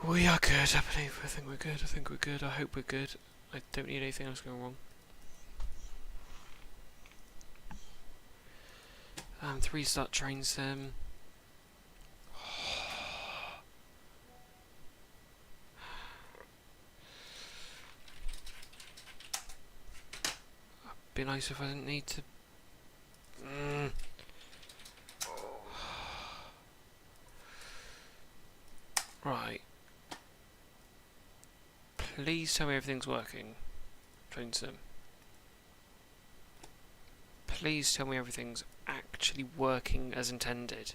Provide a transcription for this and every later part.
We are good, I believe. I think we're good. I think we're good. I hope we're good. I don't need anything else going wrong. 3 start train sim. Be nice if I didn't need to. Right. Please tell me everything's working. Train sim. Please tell me everything's actually working as intended.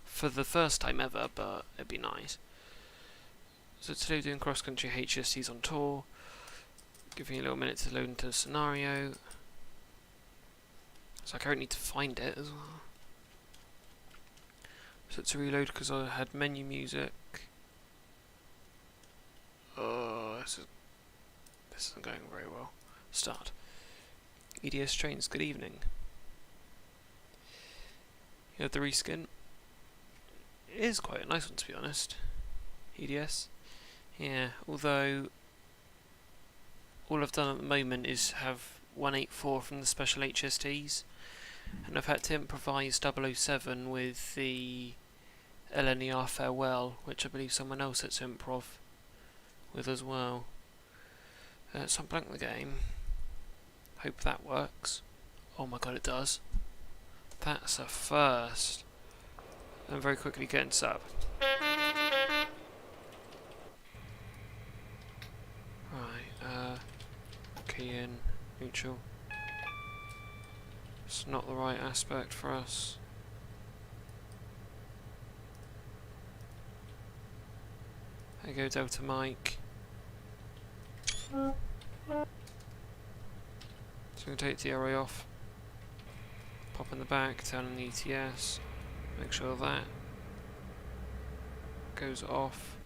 For the first time ever, but it'd be nice. So today we're doing cross-country HSTs on tour. Give me a little minute to load into the scenario. So I currently need to find it as well. So to reload because I had menu music. Oh, this isn't going very well. Start. EDS trains, good evening. You have the reskin. It is quite a nice one, to be honest. EDS. Yeah, although all I've done at the moment is have 184 from the special HSTs, and I've had to improvise 007 with the LNER Farewell, which I believe someone else had to improv with as well. So I'm blank the game. Hope that works. Oh my god, it does. That's a first. I'm very quickly getting set up. Right, key in, neutral. It's not the right aspect for us. There you go, Delta Mike. So we're going to take the DRA off. Pop in the back, turn on the ETS. Make sure that goes off.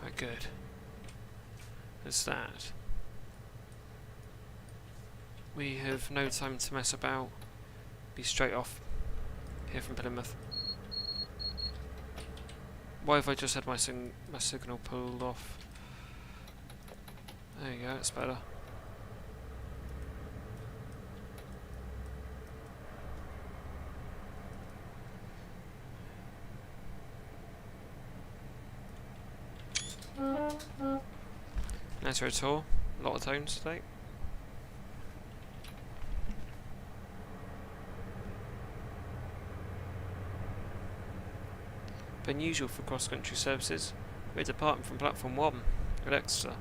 Right, good. There's that. We have no time to mess about. Be straight off here from Plymouth. Why have I just had my signal pulled off? There you go, it's better. Nice road tour. A lot of tones today. Unusual for cross-country services. We're departing from platform 1 at Exeter.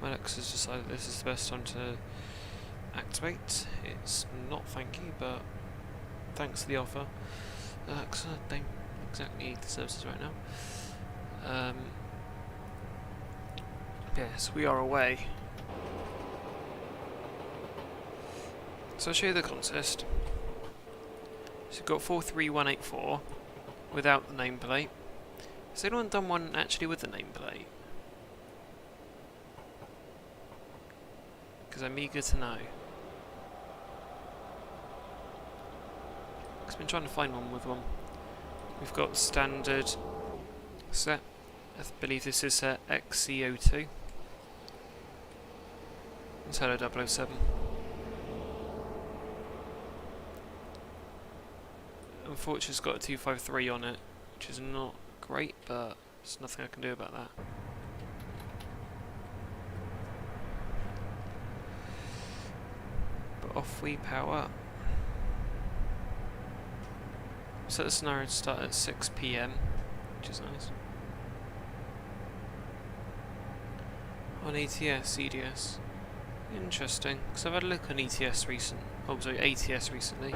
Alex has decided this is the best time to activate. It's not thank you, but thanks for the offer. Alexa, don't exactly need the services right now. Yes, we are away. So I'll show you the consist. So we've got 43184 without the nameplate. Has anyone done one actually with the nameplate? Because I'm eager to know. Because I've been trying to find one with one. We've got standard set. I believe this is set XC02. It's hello 007. Unfortunately, it's got a 253 on it, which is not great, but there's nothing I can do about that. But off we power. Set the scenario to start at 6 PM, which is nice. On ETS, EDS. Interesting, because I've had a look on ATS recently.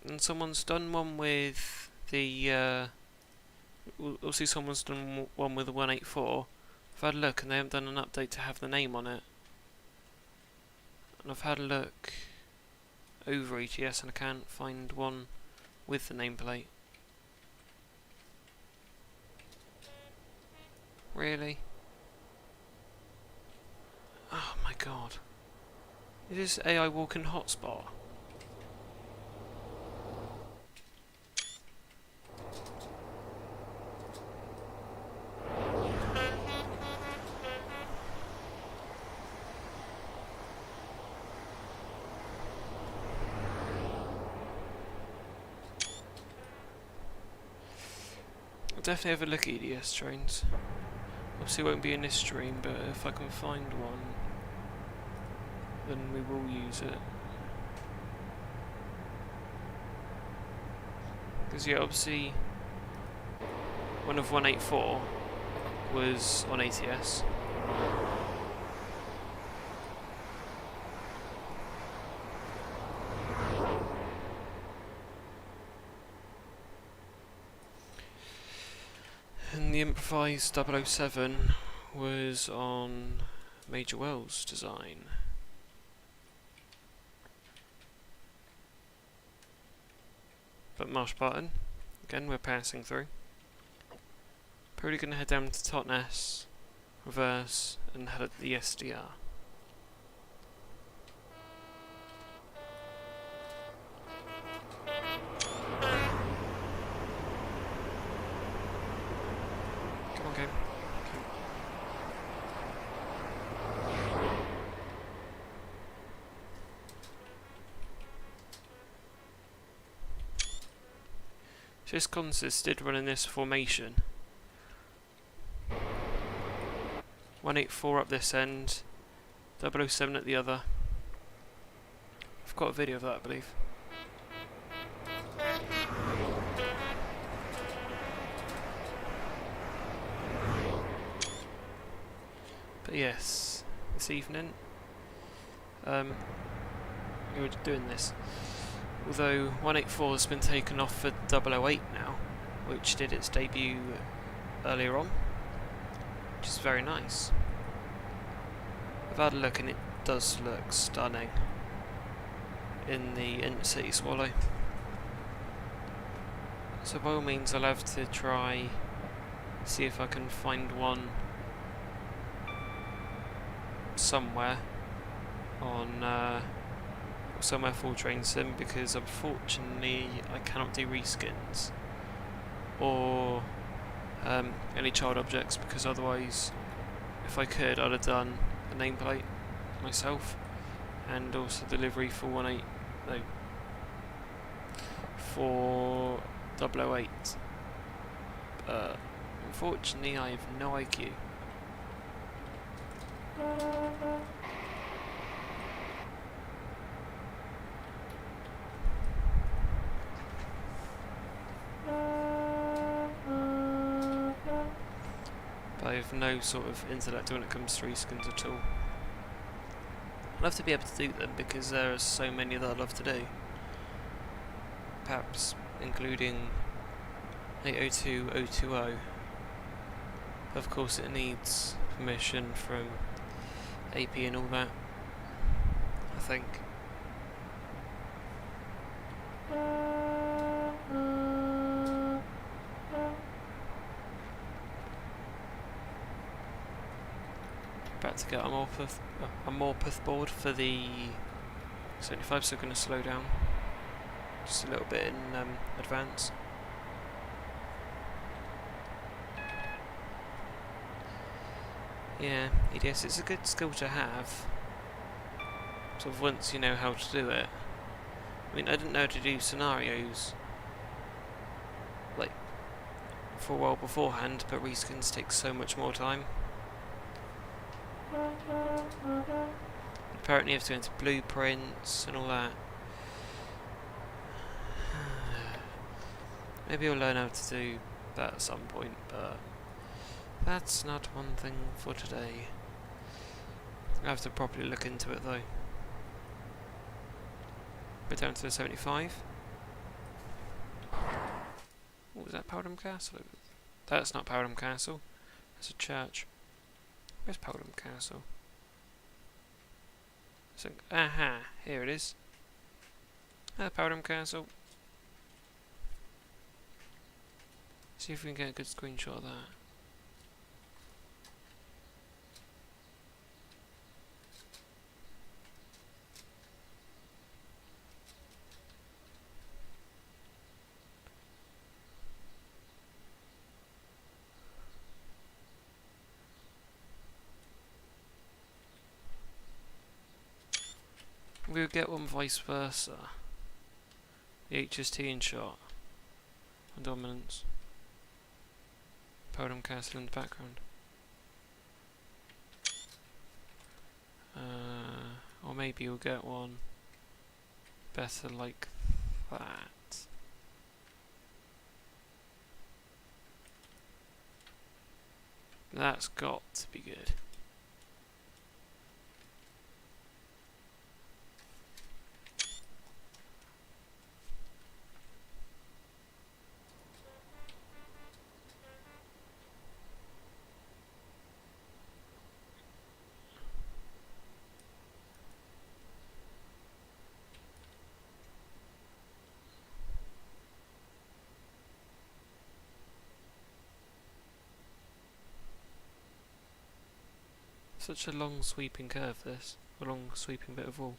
And someone's done one with the, we'll see someone's done one with the 184. I've had a look and they haven't done an update to have the name on it. And I've had a look over ETS and I can't find one with the nameplate. Really? Oh my god. Is this AI walking hotspot? I'll definitely have a look at EDS trains. Obviously it won't be in this stream, but if I can find one, then we will use it. Because yeah, obviously one of 184 was on ATS. And the improvised 007 was on Major Wells design. But Marsh Barton, again we're passing through. Probably going to head down to Totnes, reverse, and head at the SDR. Come on, game. So this consisted running this formation. 184 up this end, 007 at the other. I've got a video of that, I believe. But yes, this evening, we were doing this. Although 184 has been taken off for 008 now, which did its debut earlier on, which is very nice. I've had a look and it does look stunning in the Intercity Swallow. So by all means I'll have to try see if I can find one somewhere on somewhere full train sim, because unfortunately I cannot do reskins or any child objects, because otherwise if I could I'd have done a nameplate myself and also delivery for 008. Unfortunately I have no IQ. But I have no sort of intellect when it comes to reskins at all. I'd love to be able to do them because there are so many that I'd love to do. Perhaps including 802020. Of course it needs permission from AP and all that, I think. About to get a Morpeth board for the 75, so I'm going to slow down just a little bit in advance. Yeah, EDS, it's a good skill to have, sort of once you know how to do it. I mean, I didn't know how to do scenarios like for a while beforehand, but reskins take so much more time. Apparently you have to go into blueprints and all that. Maybe I'll learn how to do that at some point, but that's not one thing for today. I have to properly look into it though. We're down to the 75. What was that, Powderham Castle? That's not Powderham Castle. That's a church. Where's Powderham Castle? So, aha, here it is. Powderham Castle. See if we can get a good screenshot of that. we'll get one vice versa. The HST in shot. And dominance. Paradigm castle in the background. Or maybe we'll get one better like that. That's got to be good. Such a long sweeping curve this, a long sweeping bit of wall.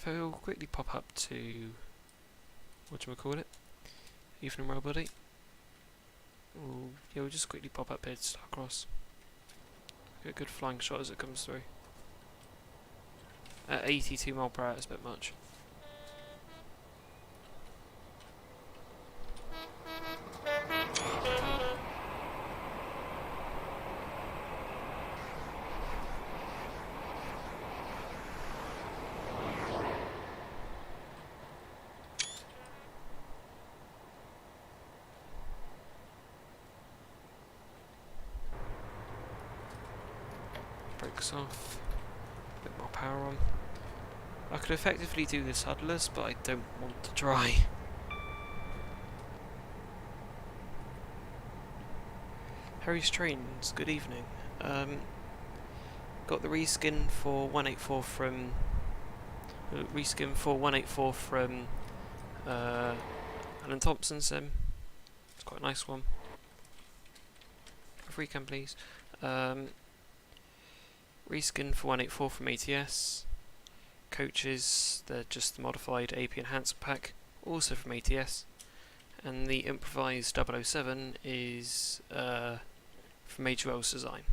So we'll quickly pop up to, whatchamacallit, evening rail body. We'll just quickly pop up here to Starcross. Get a good flying shot as it comes through. At 82 mph, it's a bit much. Brakes off, a bit more power on. I could effectively do this huddlers, but I don't want to try. Harry's Trains, good evening. Got the reskin for 184 from Alan Thompson sim. It's quite a nice one. A free can please. Reskin for 184 from ATS. Coaches, they're just the modified AP enhancement pack, also from ATS. And the improvised No.70 is from HUL's design.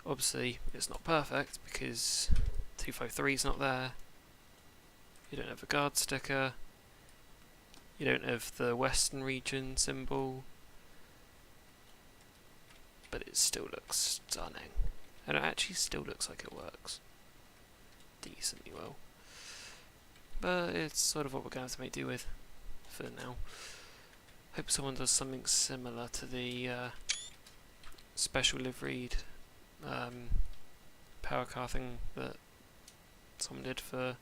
Obviously, it's not perfect because 253 is not there. You don't have a guard sticker. You don't have the Western region symbol. But it still looks stunning. And it actually still looks like it works decently well. But it's sort of what we're going to have to make do with for now. Hope someone does something similar to the special liveried power car thing that someone did for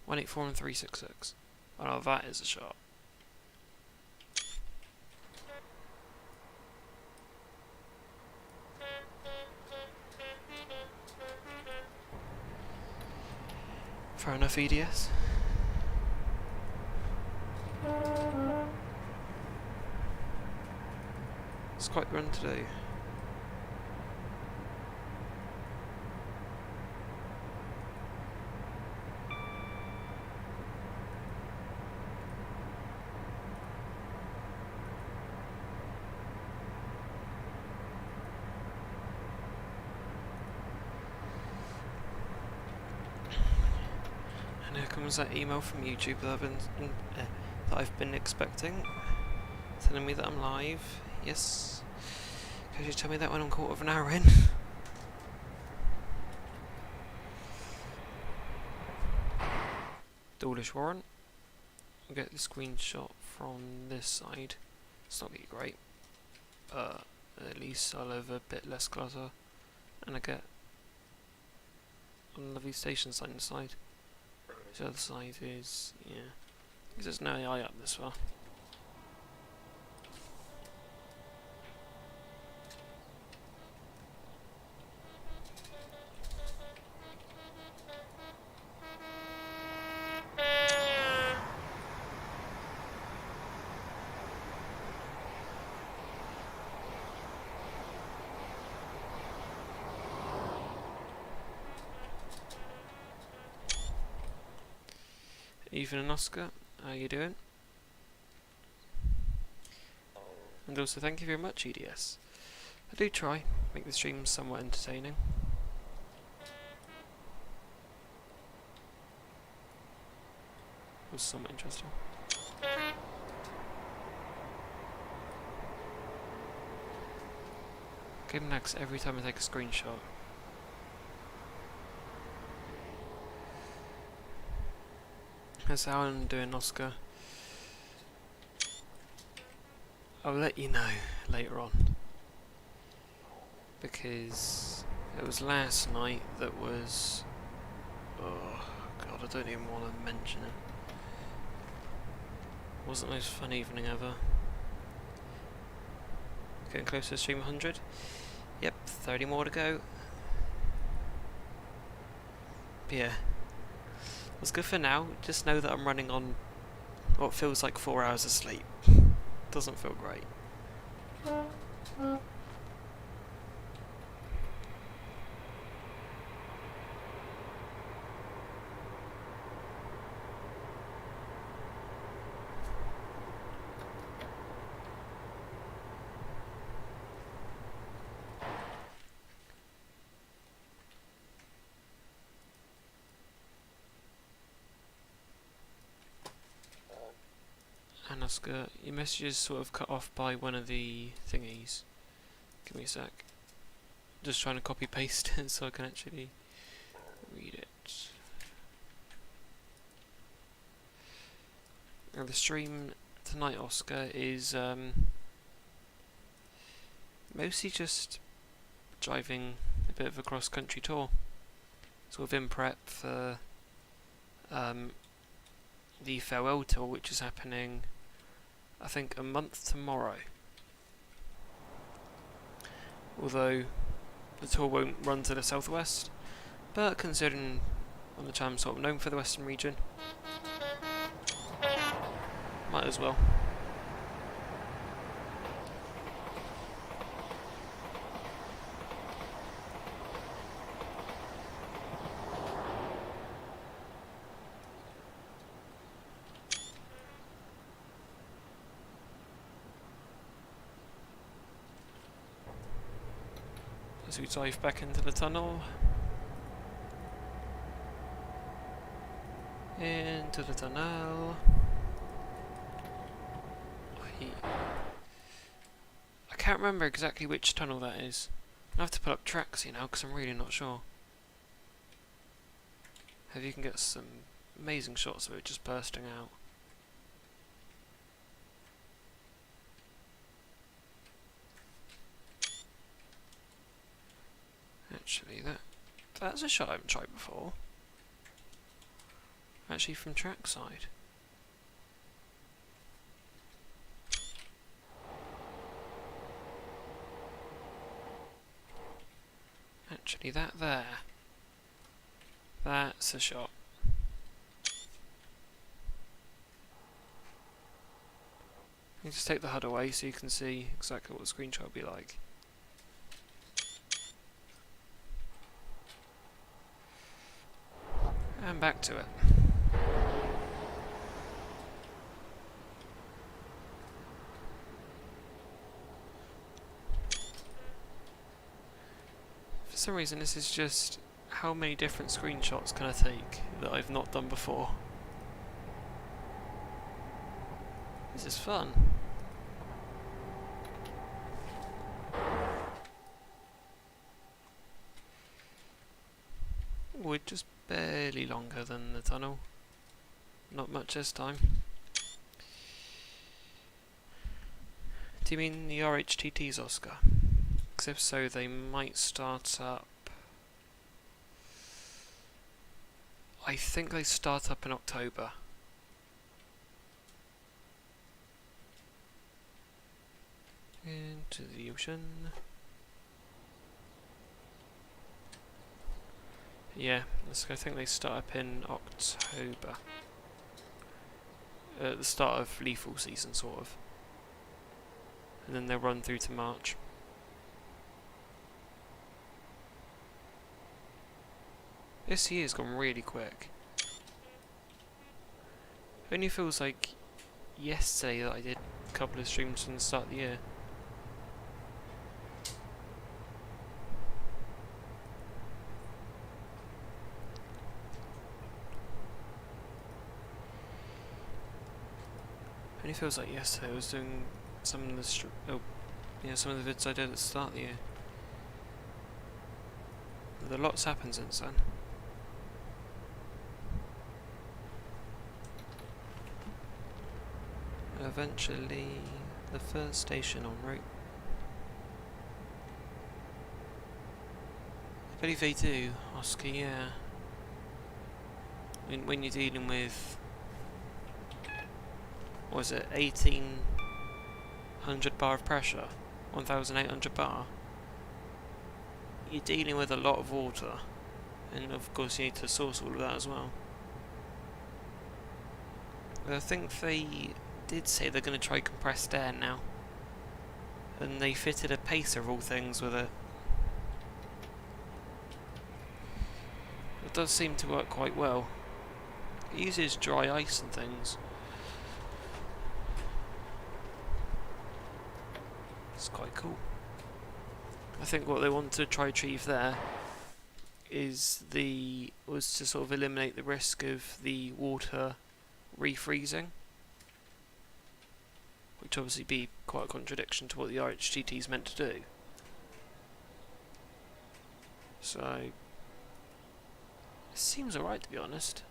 184 and 366. Oh no, that is a shot. Fair enough, EDS. It's quite the run to do. And here comes that email from YouTube that I've been expecting, telling me that I'm live. Yes. Could you tell me that when I'm quarter of an hour in? Dawlish warrant. I'll get the screenshot from this side. It's not really great, but at least I'll have a bit less clutter, and I get a lovely station sign inside. The other side is, yeah, because there's no AI up this far. Evening, Oscar. How you doing? And also, thank you very much, EDS. I do try make the streams somewhat entertaining. It was somewhat interesting. Game lags every time I take a screenshot. That's how I'm doing, Oscar. I'll let you know later on. Because it was last night that was... Oh god, I don't even want to mention it. Wasn't the most fun evening ever. Getting close to stream 100. Yep, 30 more to go. But yeah. It's good for now. Just know that I'm running on what feels like 4 hours of sleep. Doesn't feel great. And Oscar, your message is sort of cut off by one of the thingies. Give me a sec. Just trying to copy paste it so I can actually read it. Now the stream tonight, Oscar, is mostly just driving a bit of a cross-country tour. Sort of in prep for the farewell tour, which is happening, I think, a month tomorrow. Although the tour won't run to the southwest, but considering on the channel I'm sort of known for the western region, might as well. As we dive back into the tunnel. Into the tunnel. I can't remember exactly which tunnel that is. I have to put up tracks, you know, because I'm really not sure. If you can get some amazing shots of it just bursting out. Actually, that's a shot I haven't tried before. Actually, from trackside. Actually, that there. That's a shot. You just take the HUD away so you can see exactly what the screenshot will be like. And back to it. For some reason this is just how many different screenshots can I take that I've not done before. This is fun. We're just barely longer than the tunnel. Not much this time. Do you mean the RHTTs, Oscar? Because if so, they might start up... I think they start up in October. Into the ocean. Yeah, I think they start up in October. At the start of lethal season, sort of. And then they'll run through to March. This year's gone really quick. It only feels like yesterday that I did a couple of streams from the start of the year. It only feels like yesterday I was doing some of the some of the vids I did at the start of the year. But a lot's happened since then. Eventually, the first station en route. I believe they do, Oscar, yeah. When you're dealing with, what was it, 1800 bar of pressure, 1800 bar, you're dealing with a lot of water, and of course you need to source all of that as well. But I think they did say they're going to try compressed air now, and they fitted a pacer of all things with it. It does seem to work quite well. It uses dry ice and things. It's quite cool. I think what they want to try achieve there was to sort of eliminate the risk of the water refreezing, which obviously be quite a contradiction to what the RHGT is meant to do. So it seems alright, to be honest.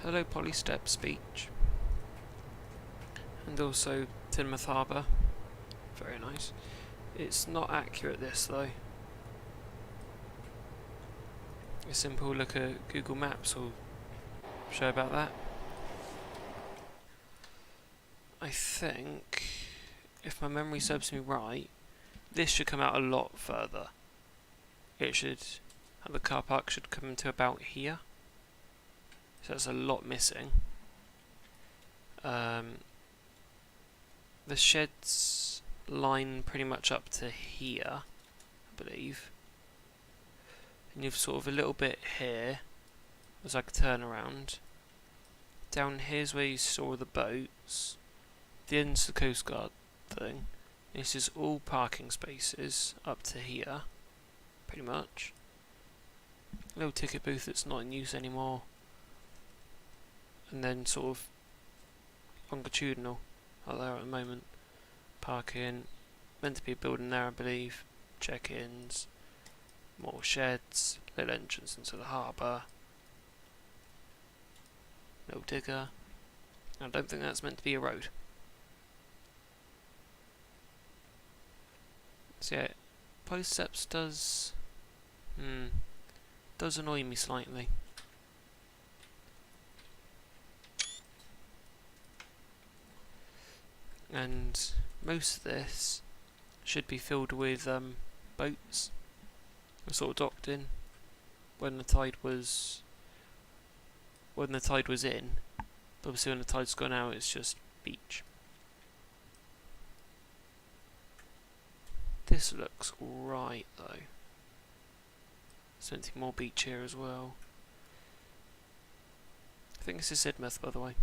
Hello Polystep speech. And also Tinmouth Harbour. Very nice. It's not accurate, this though. A simple look at Google Maps will show about that. I think, if my memory serves me right, this should come out a lot further. It should, the car park should come to about here. So that's a lot missing. The sheds line pretty much up to here, I believe. And you've sort of a little bit here. There's like a turnaround. Down here's where you store the boats. The end's the Coast Guard thing. This is all parking spaces up to here, pretty much. Little ticket booth that's not in use anymore. And then sort of longitudinal out there at the moment. Parking, meant to be a building there I believe. Check-ins, more sheds, little entrance into the harbour. No digger. I don't think that's meant to be a road. So yeah, Polysteps does annoy me slightly. And most of this should be filled with boats. They're sort of docked in when the tide was in. But obviously when the tide's gone out, it's just beach. This looks right though. There's plenty more beach here as well. I think this is Sidmouth, by the way.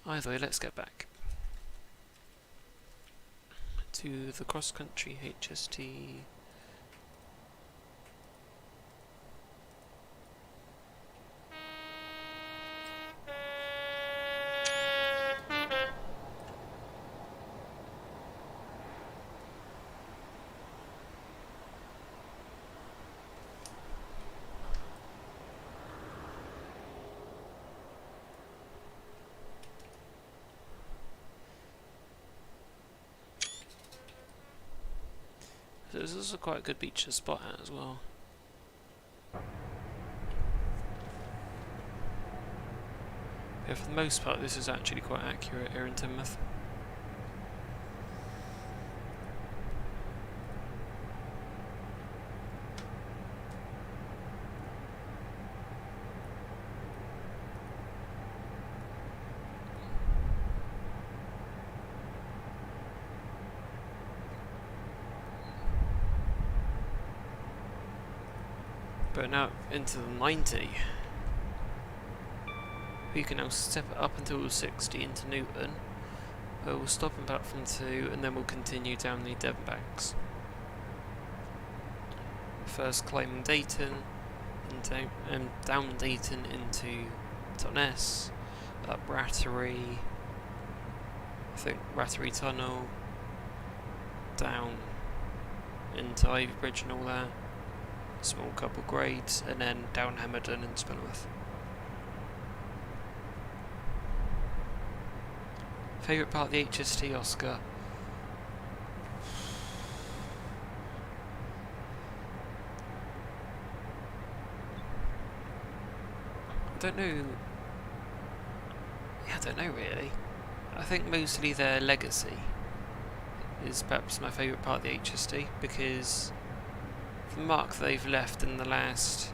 Either way, let's get back to the cross-country HST. So this is also quite a good beach to spot at as well. Yeah, for the most part this is actually quite accurate here in Timoth. But now into the 90. We can now step it up until 60 into Newton. We'll stop in platform 2 and then we'll continue down the Devon banks. First climbing Dayton, and down Dayton into Totnes, up Rattery, I think Rattery Tunnel, down into Ivy Bridge and all that, small couple grades, and then down Hemerdon and Spilworth. Favourite part of the HST, Oscar? I don't know. Yeah, I don't know really. I think mostly their legacy is perhaps my favourite part of the HST, because the mark they've left in the last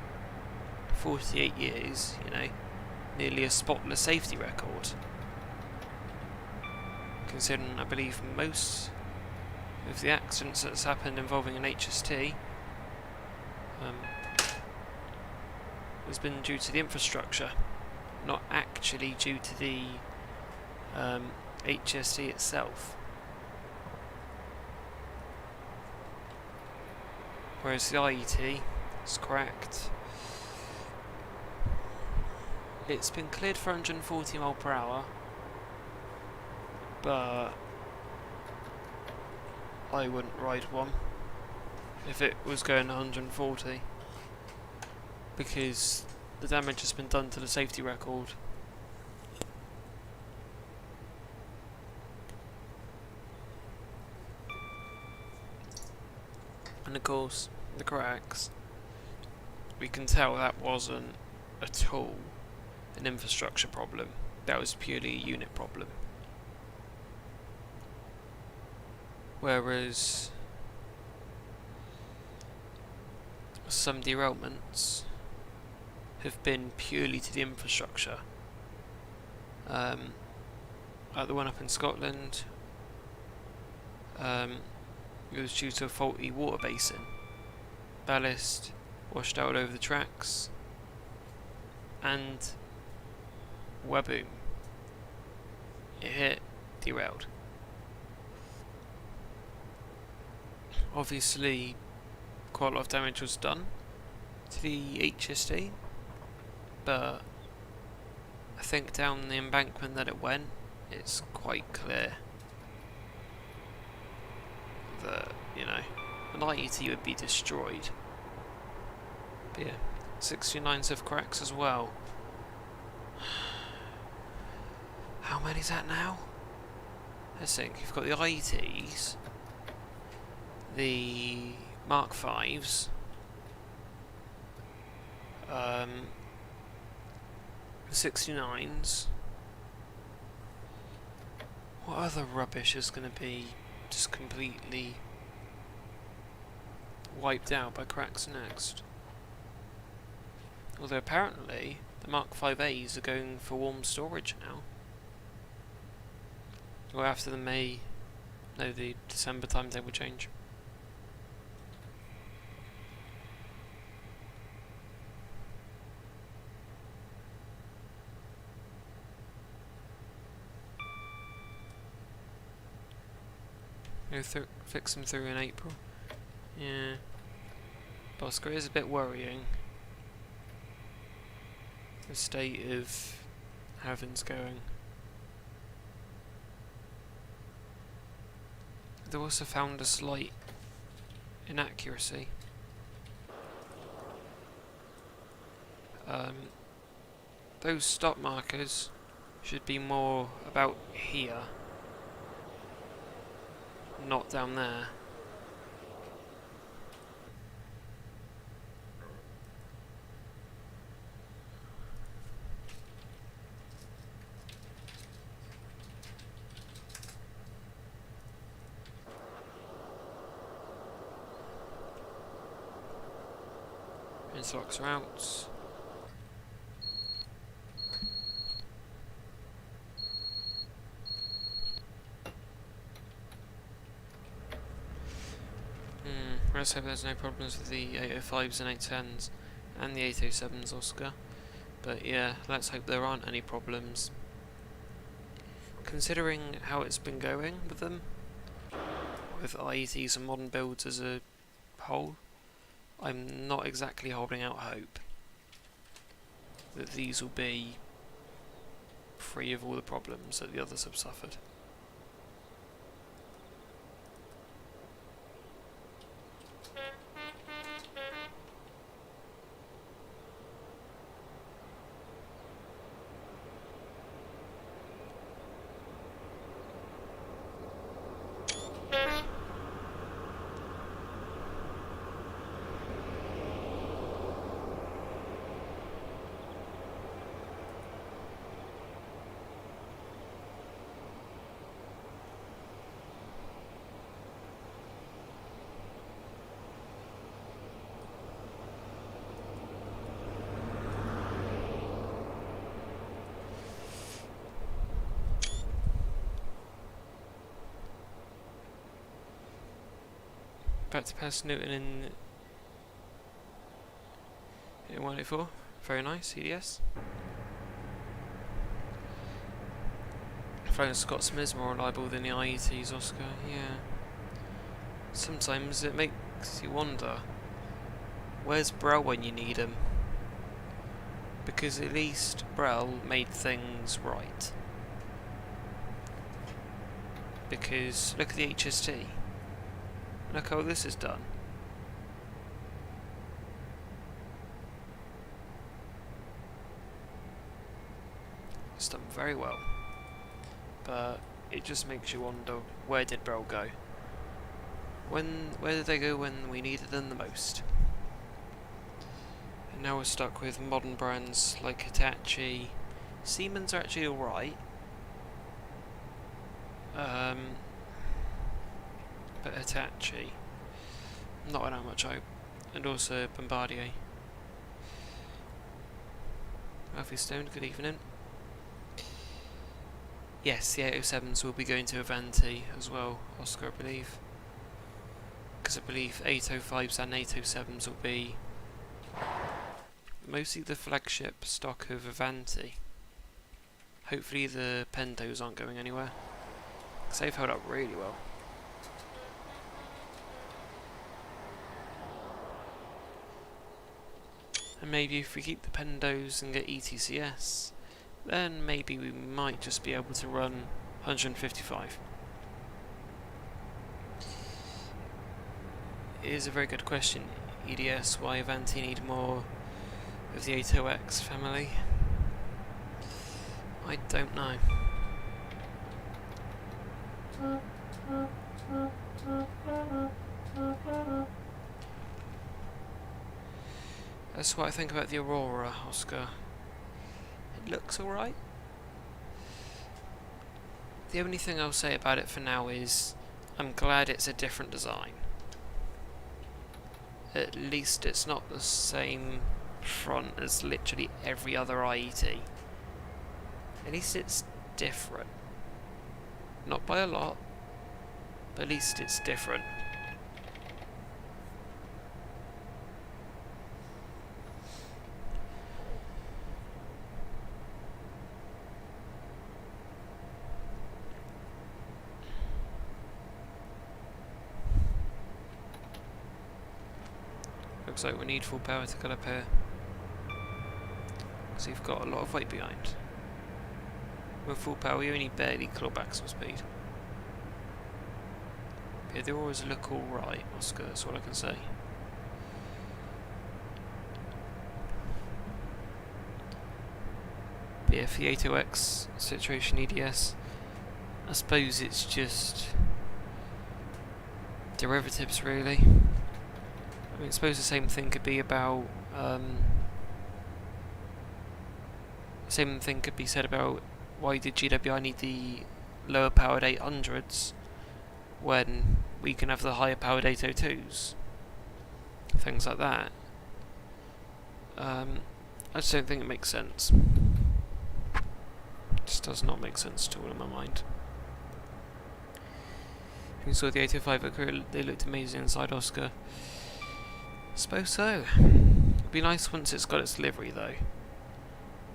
48 years, you know, nearly a spotless safety record. Considering I believe most of the accidents that's happened involving an HST has been due to the infrastructure, not actually due to the HST itself. Whereas the IET is cracked. It's been cleared for 140 mph, but I wouldn't ride one if it was going 140, because the damage has been done to the safety record. And of course, the cracks, we can tell that wasn't at all an infrastructure problem, that was purely a unit problem. Whereas some derailments have been purely to the infrastructure. Like the one up in Scotland, it was due to a faulty water basin. Ballast washed out over the tracks, and waboom, it hit, derailed. Obviously, quite a lot of damage was done to the HST, but I think down the embankment that it went, it's quite clear that, you know, an IET would be destroyed. But yeah, 69s have cracks as well. How many is that now? Let's think, you've got the IETs, the Mark 5s, the 69s. What other rubbish is going to be just completely wiped out by cracks next? Although apparently the Mark 5As are going for warm storage now. Or after the December timetable change. Fix them through in April. Yeah. Bosco is a bit worrying. The state of how everything's going. They also found a slight inaccuracy. Those stop markers should be more about here, not down there. Orthodox are out. Let's hope there's no problems with the 805s and 810s and the 807s, Oscar. But yeah, let's hope there aren't any problems. Considering how it's been going with them, with IETs and modern builds as a whole, I'm not exactly holding out hope that these will be free of all the problems that the others have suffered. Back to Pass Newton in 184. Very nice, CDS. Flying Scotsman is more reliable than the IETs, Oscar. Yeah. Sometimes it makes you wonder, where's Brel when you need him? Because at least Brel made things right. Because look at the HST. Look how this is done. It's done very well. But it just makes you wonder, where did Brel go? Where did they go when we needed them the most? And now we're stuck with modern brands like Hitachi. Siemens are actually alright. But Hitachi, not without much hope. And also Bombardier. Alfie Stone, good evening. Yes, the 807s will be going to Avanti as well, Oscar, I believe. Because I believe 805s and 807s will be mostly the flagship stock of Avanti. Hopefully the Pentos aren't going anywhere, because they've held up really well. And maybe if we keep the Pentos and get ETCS, then maybe we might just be able to run 155. It is a very good question, EDS, why Avanti need more of the 80X family. I don't know. That's what I think about the Aurora, Oscar. It looks alright. The only thing I'll say about it for now is I'm glad it's a different design. At least it's not the same front as literally every other IET. At least it's different. Not by a lot, but at least it's different. Looks like we need full power to get up here, so you've got a lot of weight behind. With full power you only barely claw back some speed. Yeah, they always look alright, Oscar, that's all I can say. But yeah, for the 80X situation EDS, I suppose it's just derivatives really. I mean, I suppose the same thing could be about same thing could be said about why did GWI need the lower powered 800s when we can have the higher powered 802s, things like that. I just don't think it makes sense. It just does not make sense at all in my mind. You saw the 805, they looked amazing inside Oscar. I suppose so. It'd be nice once it's got its livery though.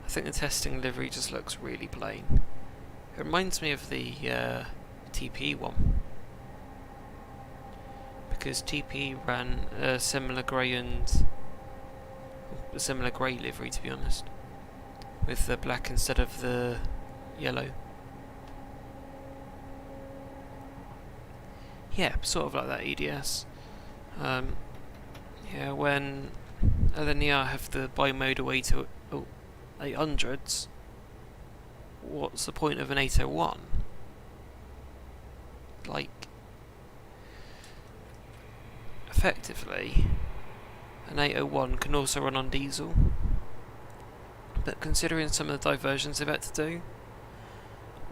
I think the testing livery just looks really plain. It reminds me of the TP one. Because TP ran a similar grey livery, to be honest, with the black instead of the yellow. Yeah, sort of like that EDS. Yeah, when LNER have the bimodal 800s, what's the point of an 801? Like, effectively, an 801 can also run on diesel, but considering some of the diversions they've had to do,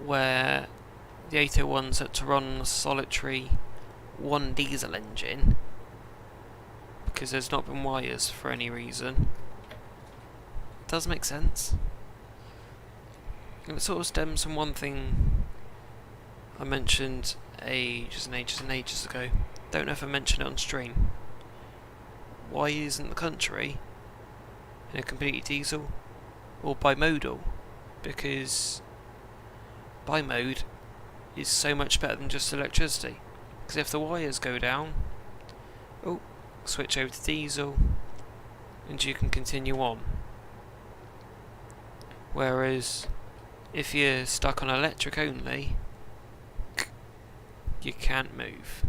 where the 801s had to run a solitary one diesel engine because there's not been wires for any reason, it does make sense. And it sort of stems from one thing I mentioned ages and ages ago. Don't know if I mentioned it on stream. Why isn't the country in a completely diesel or bimodal? Because bimode is so much better than just electricity. Because if the wires go down, switch over to diesel and you can continue on. Whereas if you're stuck on electric only, you can't move.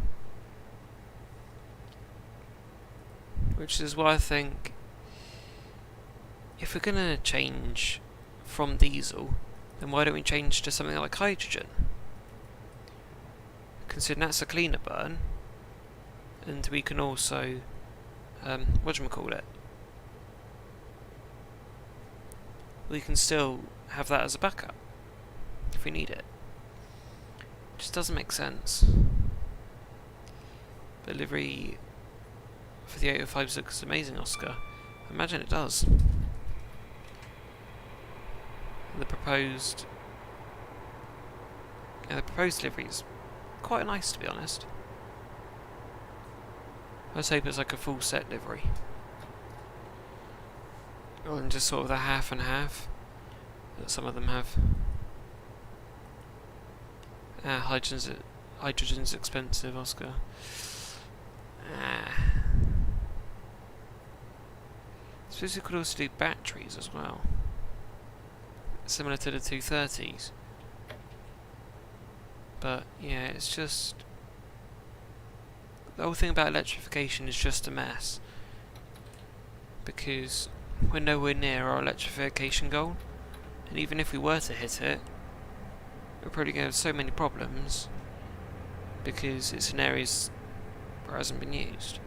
Which is why I think if we're going to change from diesel, then why don't we change to something like hydrogen? Considering that's a cleaner burn, and we can also, we can still have that as a backup if we need it. It just doesn't make sense. The livery for the 805s looks amazing, Oscar. I imagine it does. And the proposed livery is quite nice, to be honest. I just hope it's like a full set livery, rather than just sort of the half and half that some of them have. Hydrogen's expensive, Oscar. I suppose we could also do batteries as well, similar to the 230s. But yeah, it's just the whole thing about electrification is just a mess, because we're nowhere near our electrification goal, and even if we were to hit it, we're probably going to have so many problems because it's in areas where it hasn't been used.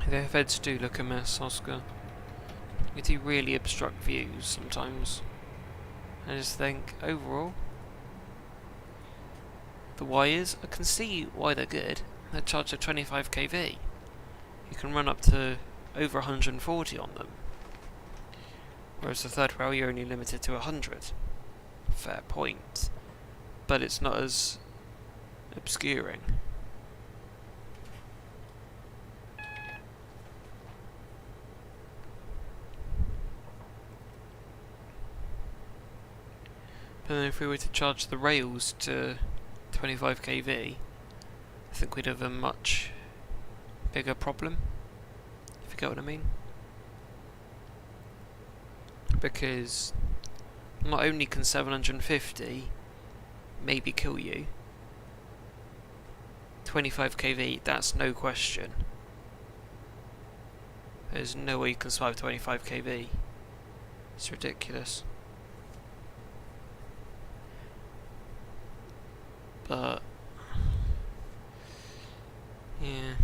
The feds do look a mess, Oscar. You do really obstruct views sometimes. I just think, overall, the wires, I can see why they're good. They're charged at 25 kV. You can run up to over 140 on them. Whereas the third rail, you're only limited to 100. Fair point. But it's not as obscuring. But then if we were to charge the rails to 25 kV, I think we'd have a much bigger problem, if you get what I mean. Because not only can 750 maybe kill you, 25 kV, that's no question. There's no way you can survive 25 kV. It's ridiculous. But Yeah.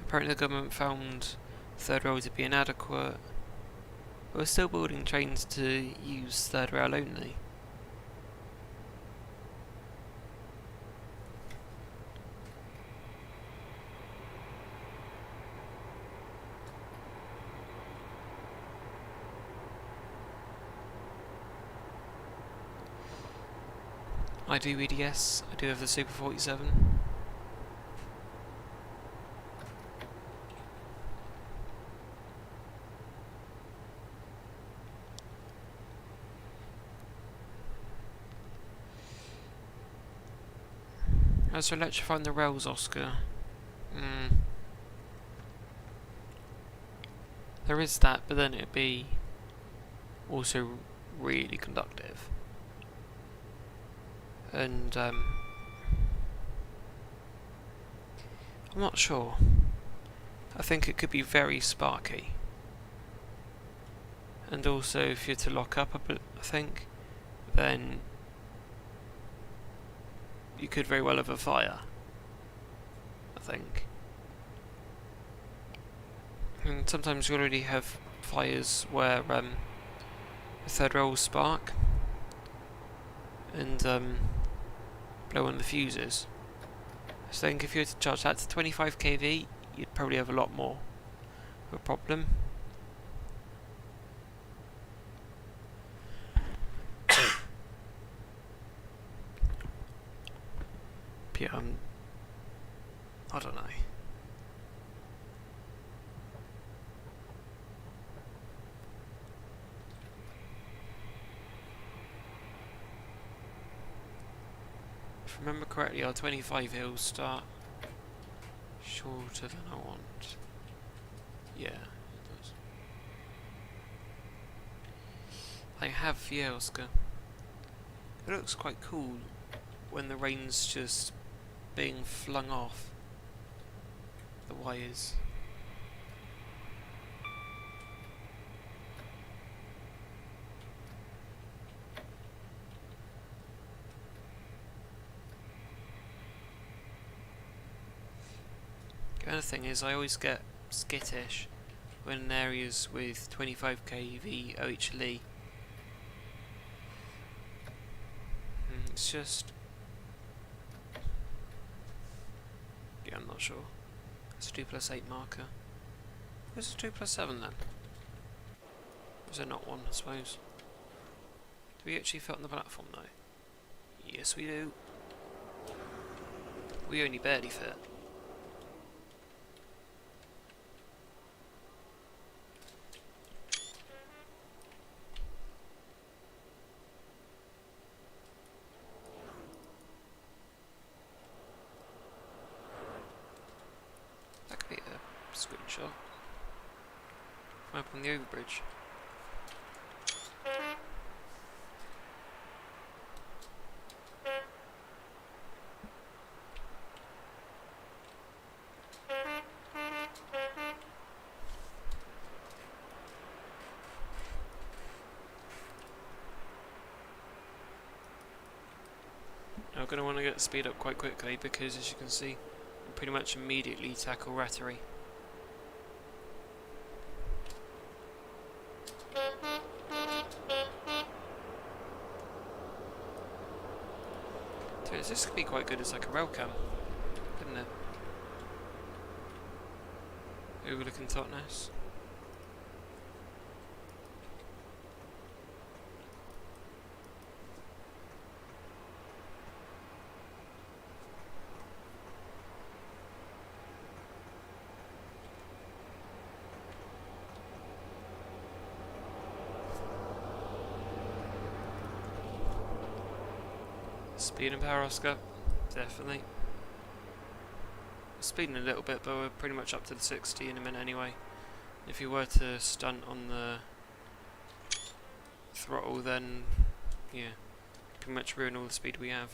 Apparently the government found third rail to be inadequate, but we're still building trains to use third rail only. I do EDS, I do have the Super 47. As for electrifying the rails, Oscar, there is that, but then it'd be also really conductive. And I'm not sure. I think it could be very sparky. And also, if you're to lock up I think, then you could very well have a fire. I think. And sometimes you already have fires where the third rail will spark and blow on the fuses. So I think if you were to charge that to 25 kV, you'd probably have a lot more of a problem. Yeah, I don't know. If I remember correctly, our 25 hills start shorter than I want. Yeah, it does. I have, yeah, Oscar. It looks quite cool when the rain's just being flung off the wires. The other thing is, I always get skittish when in areas with 25 kV OHLE. It's just... yeah, I'm not sure. It's a 2+8 marker. Where's the 2+7 then? Was there not one, I suppose? Do we actually fit on the platform though? Yes, we do. We only barely fit. That could be a screenshot. From up on the overbridge. I'm going to want to get the speed up quite quickly because, as you can see, I pretty much immediately tackle Rattery. So this could be quite good as like a rail cam, couldn't it? Overlooking Totnes. Speed and power, Oscar. Definitely. We're speeding a little bit, but we're pretty much up to the 60 in a minute anyway. If you were to stunt on the throttle, then yeah, pretty much ruin all the speed we have.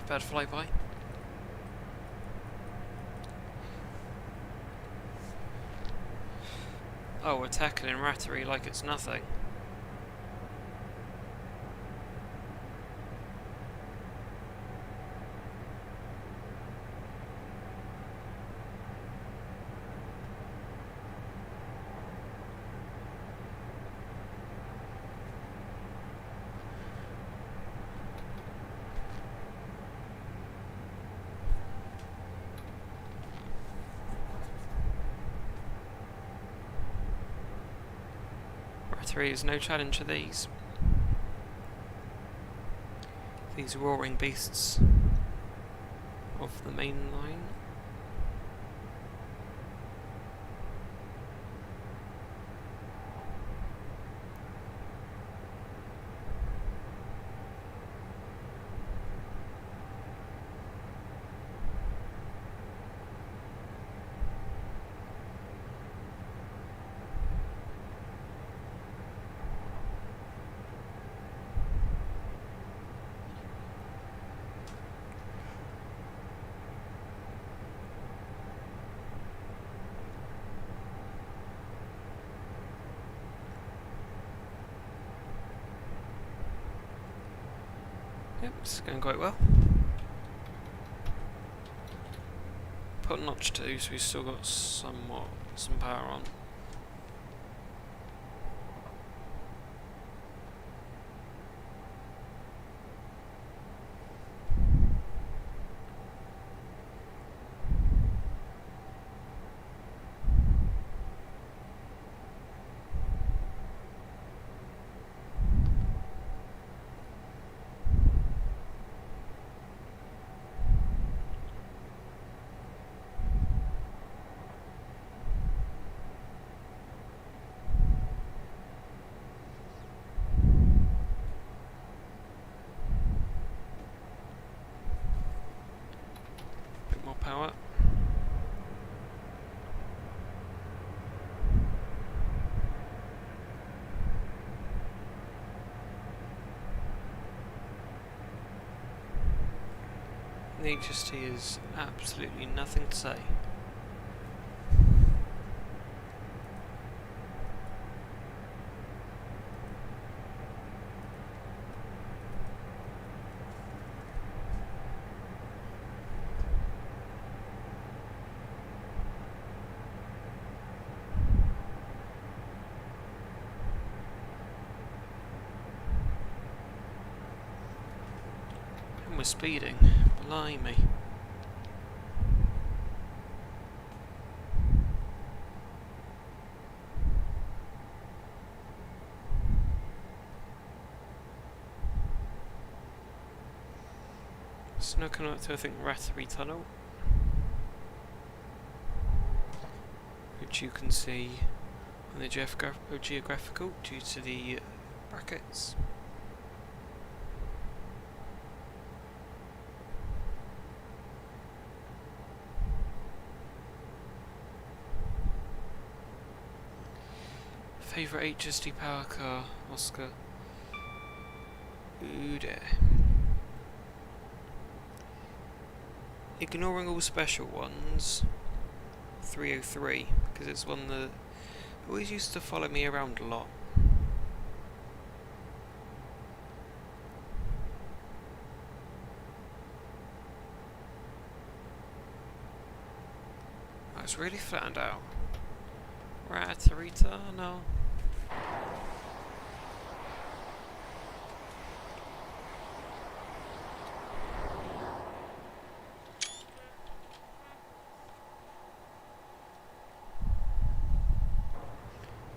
Bad flyby. Oh, we're tackling Rattery like it's nothing. Rattery is no challenge to these. These roaring beasts of the main line. Yep, it's going quite well. Put notch 2, so we've still got some power on. Bit more power. The HST is absolutely nothing to say. And we're speeding. Blimey. So now coming up to, I think, Rattery Tunnel, which you can see on the geographical due to the brackets. Favourite HST power car, Oscar. Ooh there. Ignoring all special ones, 303, because it's one that always used to follow me around a lot. Oh, it's really flattened out. Rattery Tunnel.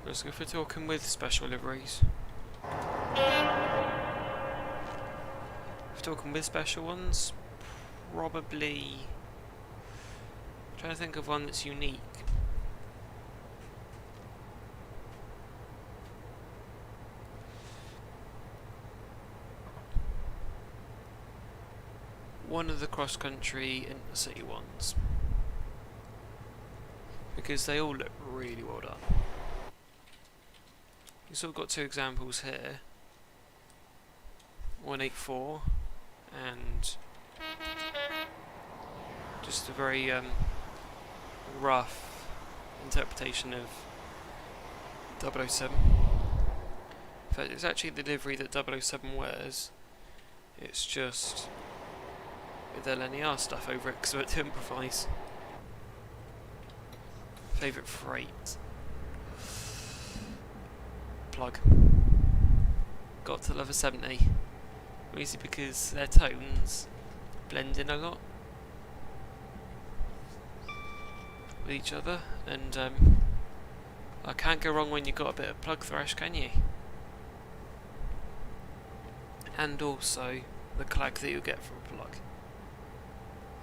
Let's go for talking with special liveries. For talking with special ones, probably. I'm trying to think of one that's unique. One of the cross-country intercity ones, because they all look really well done. You've sort of got two examples here, 184 and Just a very rough interpretation of 007. In fact, it's actually the livery that 007 wears. It's just with LNER stuff over it because we had to improvise. Favourite freight? Plug. Got to love a 70. Easy because their tones blend in a lot with each other, and I can't go wrong when you've got a bit of plug thrash, can you? And also the clag that you get from a plug.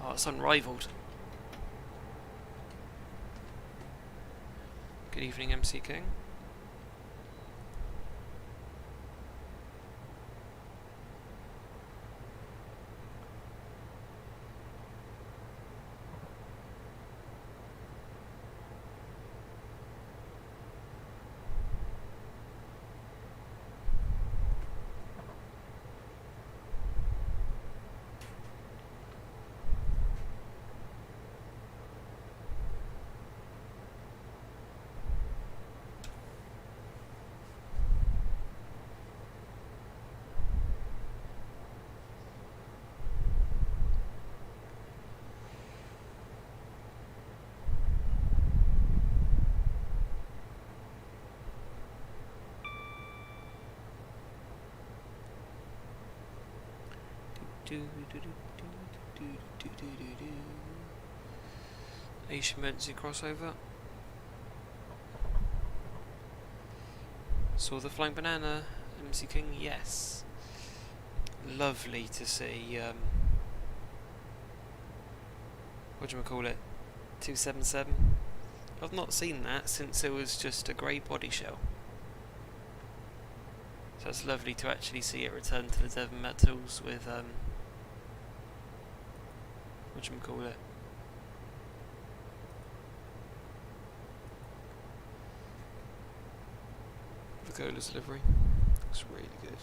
Oh, it's unrivaled. Good evening, MC King. Asian emergency crossover. Saw the flying banana, MC King, yes. Lovely to see, whatchamacallit, 277. I've not seen that since it was just a grey body shell. So it's lovely to actually see it return to the Devon Metals with, whatchamacallit, Cola's livery. Looks really good.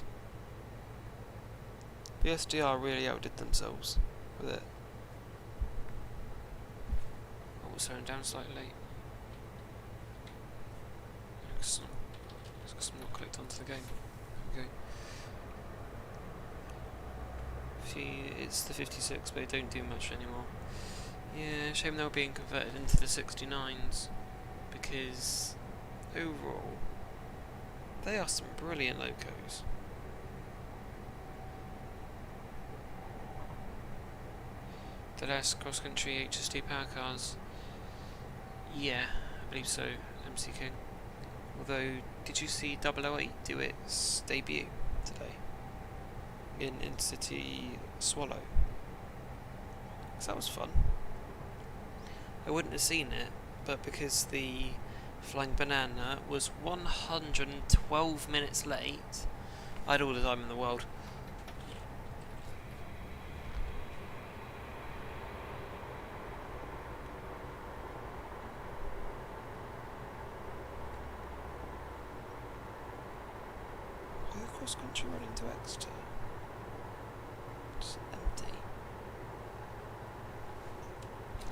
The SDR really outdid themselves with it. Oh, we're slowing down slightly. Looks I'm not clicked onto the game. There we go. See, it's the 56, but they don't do much anymore. Yeah, shame they were being converted into the 69s, because overall they are some brilliant locos. The last cross-country HST power cars. Yeah, I believe so, MC King. Although, did you see 008 do its debut today? In Intercity Swallow? 'Cause that was fun. I wouldn't have seen it, but because the Flying Banana was 112 minutes late, I had all the time in the world. Why the cross country running to Exeter? It's empty.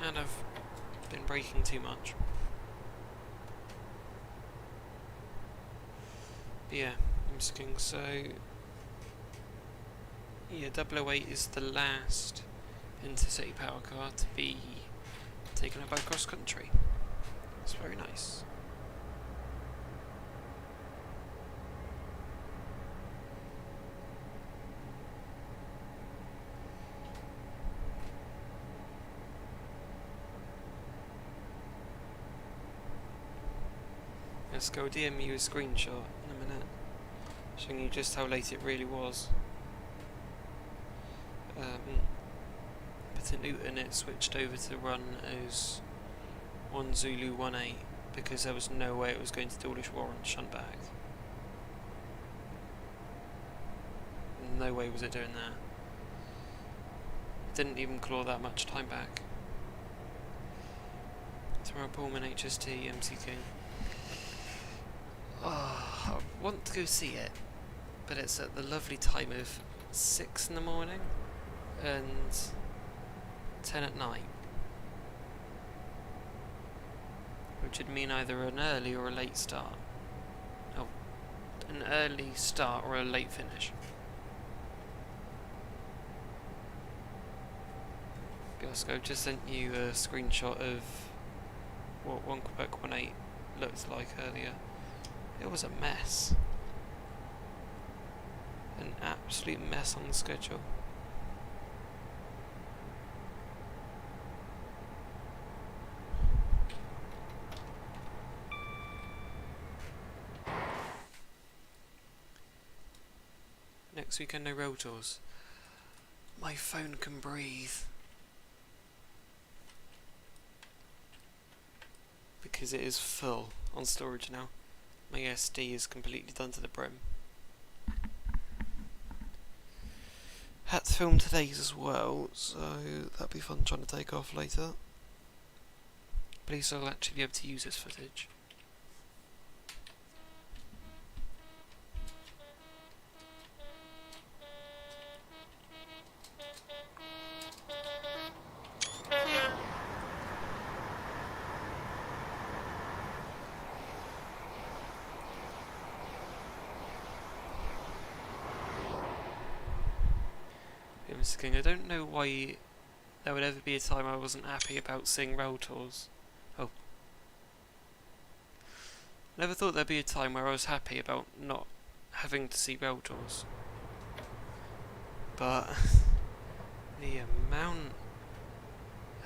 And I've been braking too much. Yeah, I'm just thinking, so yeah, 008 is the last intercity power car to be taken up by cross country. It's very nice. Let's go DM you a screenshot in a minute, showing you just how late it really was. But in Luton it switched over to run as 1 Zulu 18 because there was no way it was going to Dawlish Warren shunt back. No way was it doing that. It didn't even claw that much time back. Tomorrow Pullman HST MC King. Oh, I want to go see it, but it's at the lovely time of 6 in the morning, and 10 at night, which would mean either an early or a late start. Oh, an early start or a late finish. Glasgow just sent you a screenshot of what 1 Quebec 18 looked like earlier. It was a mess. An absolute mess on the schedule. Next weekend, no road tours. My phone can breathe. Because it is full on storage now. My SD is completely done to the brim. Had to film today's as well, so that'll be fun trying to take off later. At least I'll actually be able to use this footage. Mr. King, I don't know why there would ever be a time I wasn't happy about seeing rail tours. Oh. Never thought there'd be a time where I was happy about not having to see rail tours. But the amount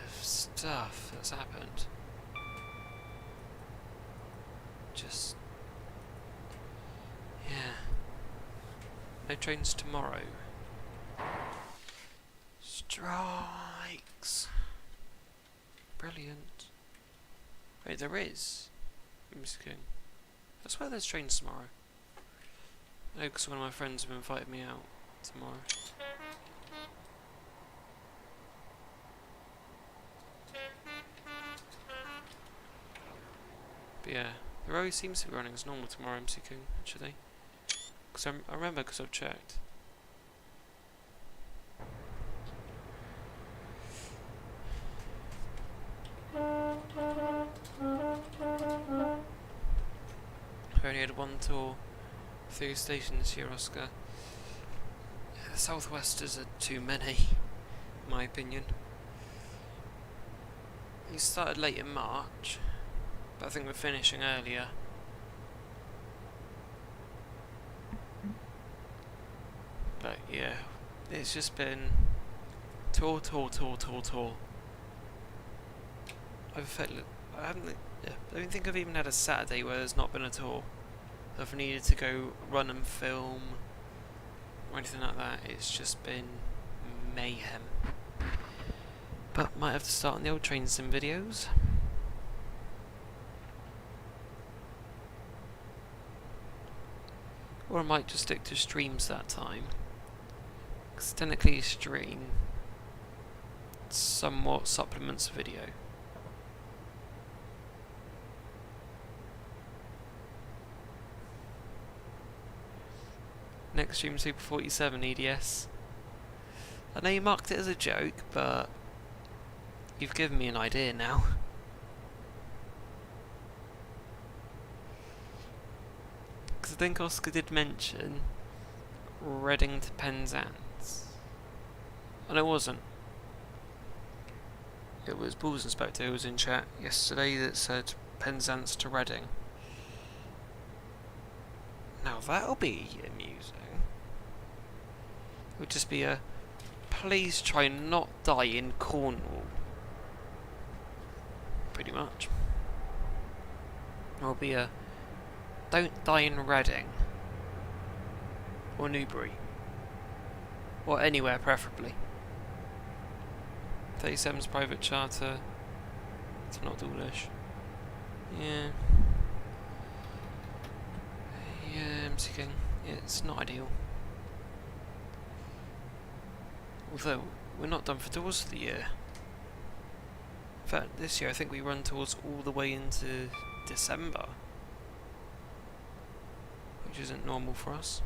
of stuff that's happened. Just... yeah. No trains tomorrow. Strikes! Brilliant. Wait, there is? Mr. King. I swear there's trains tomorrow. I know because one of my friends have invited me out tomorrow. But yeah, the road seems to be running as normal tomorrow, Mr. King, actually. Because I remember because I've checked. I only had one tour through the station this year, Oscar. Yeah, the Southwesters are too many, in my opinion. We started late in March, but I think we're finishing earlier. But yeah, it's just been tour. I don't think I've even had a Saturday where there's not been a tour. I've needed to go run and film or anything like that. It's just been mayhem. But might have to start on the old train sim videos. Or I might just stick to streams that time. Because technically a stream somewhat supplements a video. Next stream Super 47 EDS. I know you marked it as a joke, but you've given me an idea now. Because I think Oscar did mention Reading to Penzance. And it wasn't. It was Bulls Inspector who was in chat yesterday that said Penzance to Reading. Now that'll be amusing. It would just be a please try not die in Cornwall. Pretty much. Or be a don't die in Reading. Or Newbury. Or anywhere preferably. 37's private charter. It's not Dawlish. Yeah. Yeah, I'm thinking, yeah, it's not ideal. Although, we're not done for tours for the year. In fact, this year I think we run tours all the way into December. Which isn't normal for us.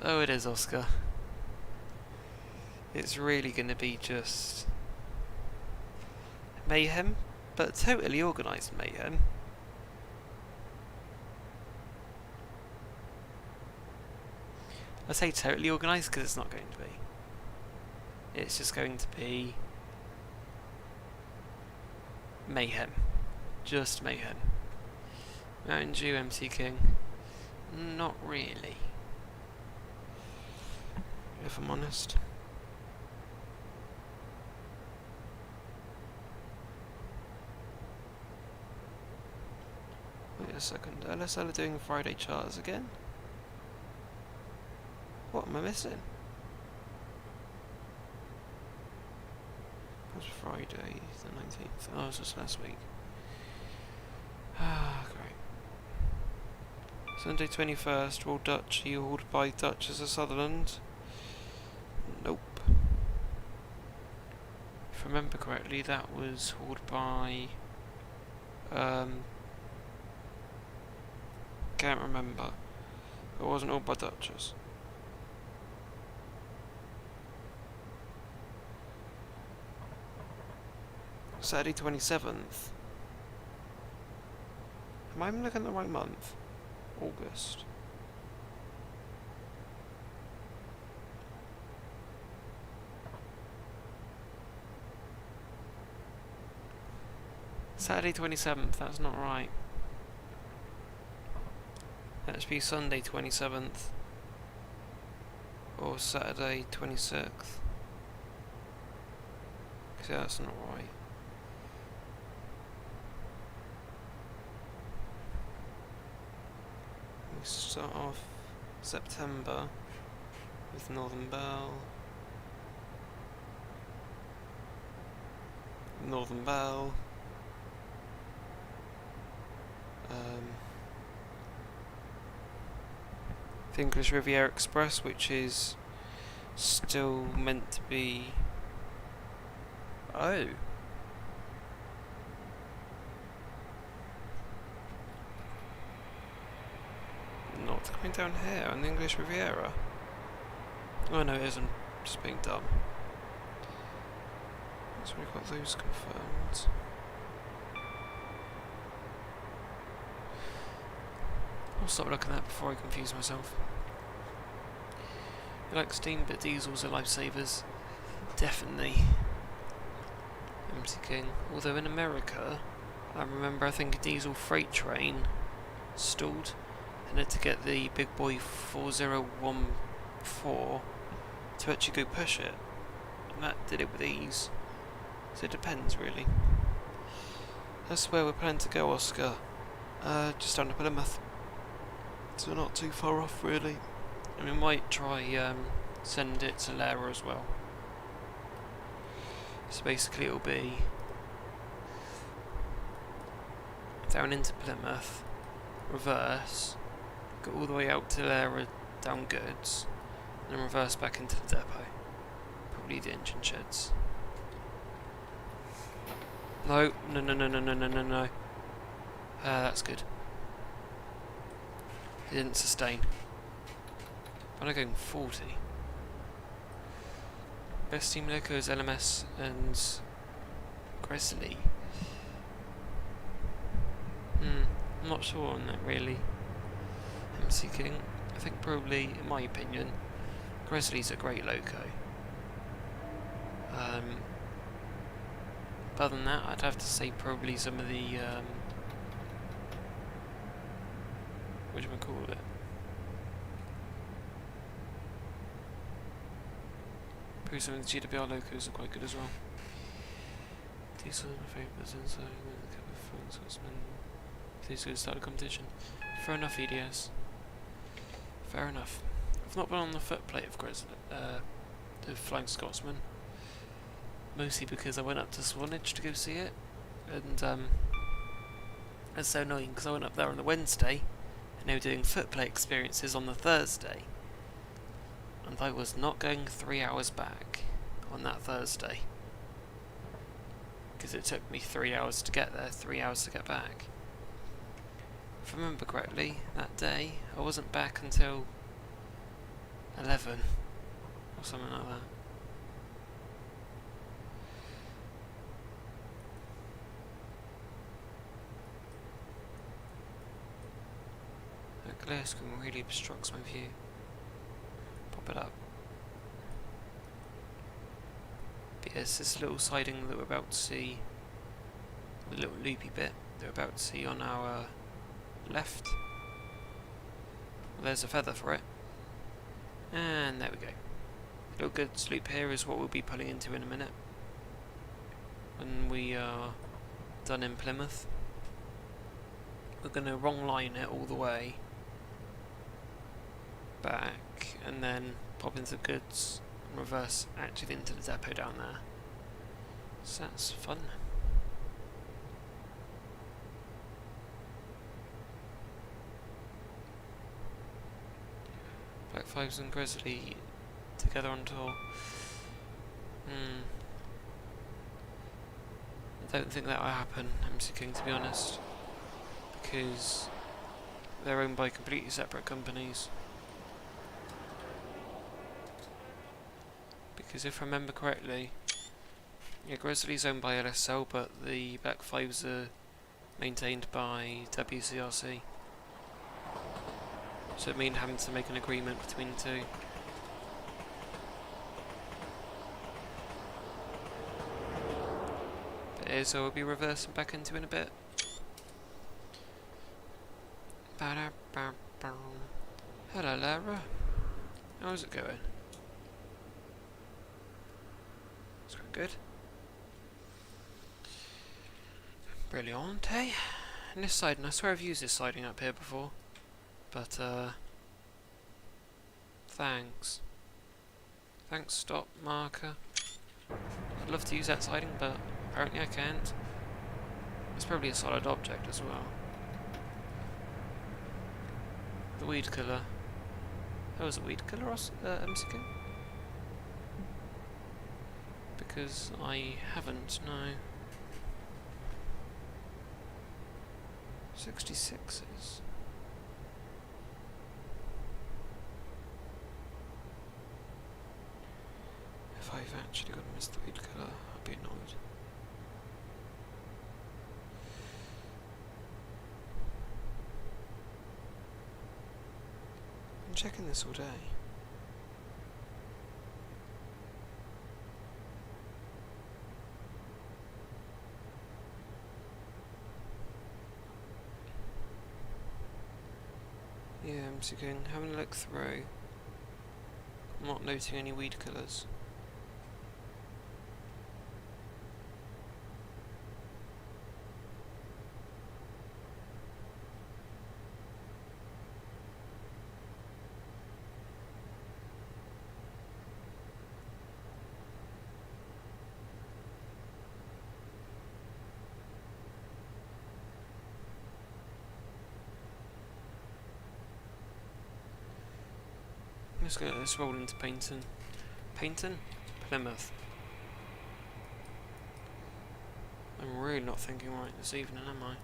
Oh, it is, Oscar. It's really going to be just mayhem, but totally organised mayhem. I say totally organised because it's not going to be. It's just going to be mayhem. Just mayhem. Mountain Dew, MC King. Not really. If I'm honest. Wait a second. LSL are doing Friday charters again? What am I missing? That was Friday the 19th. Oh, it was just last week. Ah, great. Sunday 21st, Royal Dutch, hauled by Duchess of Sutherland. Nope. If I remember correctly, that was hauled by... can't remember. It wasn't hauled by Duchess. Saturday 27th. Am I even looking at the right month? August. Saturday 27th, that's not right. That should be Sunday 27th. Or Saturday 26th. See, that's not right. We start off September with Northern Bell. Northern Bell. The English Riviera Express, which is still meant to be... Oh. Not coming down here on the English Riviera. Oh no, it isn't. Just being dumb. So we've got those confirmed. I'll stop looking at that before I confuse myself. I like steam, but diesels are lifesavers. Definitely. MC King. Although in America, I remember I think a diesel freight train stalled and had to get the big boy 4014 to actually go push it. And that did it with ease. So it depends really. That's where we're planning to go, Oscar. Just down to Plymouth. So not too far off really. And we might try send it to Lara as well. So basically it'll be down into Plymouth, reverse, go all the way out to Lara down Goods, and then reverse back into the depot. Probably the engine sheds. No. That's good. It didn't sustain. I'm only going 40. Best team liquor is LMS and Grizzly. I'm not sure on that really. MC King. I think probably, in my opinion, Grizzly's a great loco. But other than that, I'd have to say probably some of the what do we call it? Probably some of the GWR locos are quite good as well. These are my favourites inside with a couple of phones, Scotsman. These are start a competition. Fair enough, EDS. Fair enough. I've not been on the footplate of the Flying Scotsman. Mostly because I went up to Swanage to go see it. And it's so annoying because I went up there on the Wednesday and they were doing footplate experiences on the Thursday. And I was not going 3 hours back on that Thursday. Because it took me 3 hours to get there, 3 hours to get back. If I remember correctly, that day, I wasn't back until 11 or something like that. That glare screen really obstructs my view. Pop it up. But yes, this little siding that we're about to see, the little loopy bit that we're about to see on our left. Well, there's a feather for it. And there we go. Little goods loop here is what we'll be pulling into in a minute. When we are done in Plymouth. We're going to wrong line it all the way back and then pop into the goods and reverse active into the depot down there. So that's fun. Black Fives and Grizzly together on tour. I don't think that will happen, MC King, to be honest, because they're owned by completely separate companies. Because if I remember correctly, yeah, Grizzly's owned by LSL, but the Black Fives are maintained by WCRC. So it means having to make an agreement between the two. But here's what we'll be reversing back into in a bit. Hello, Lara. How's it going? It's going good. Brilliant, eh? And this siding, I swear I've used this siding up here before. But, thanks. Thanks, stop marker. I'd love to use that siding, but apparently I can't. It's probably a solid object as well. The weed killer. Oh, was it weed killer or MC King? Because I haven't, no. 66s. If I've actually got to miss the weed killer, I'll be annoyed. I'm checking this all day. Yeah, MC King, having a look through. I'm not noting any weed killers. Let's roll into Paynton. Paynton? Plymouth. I'm really not thinking right this evening, am I?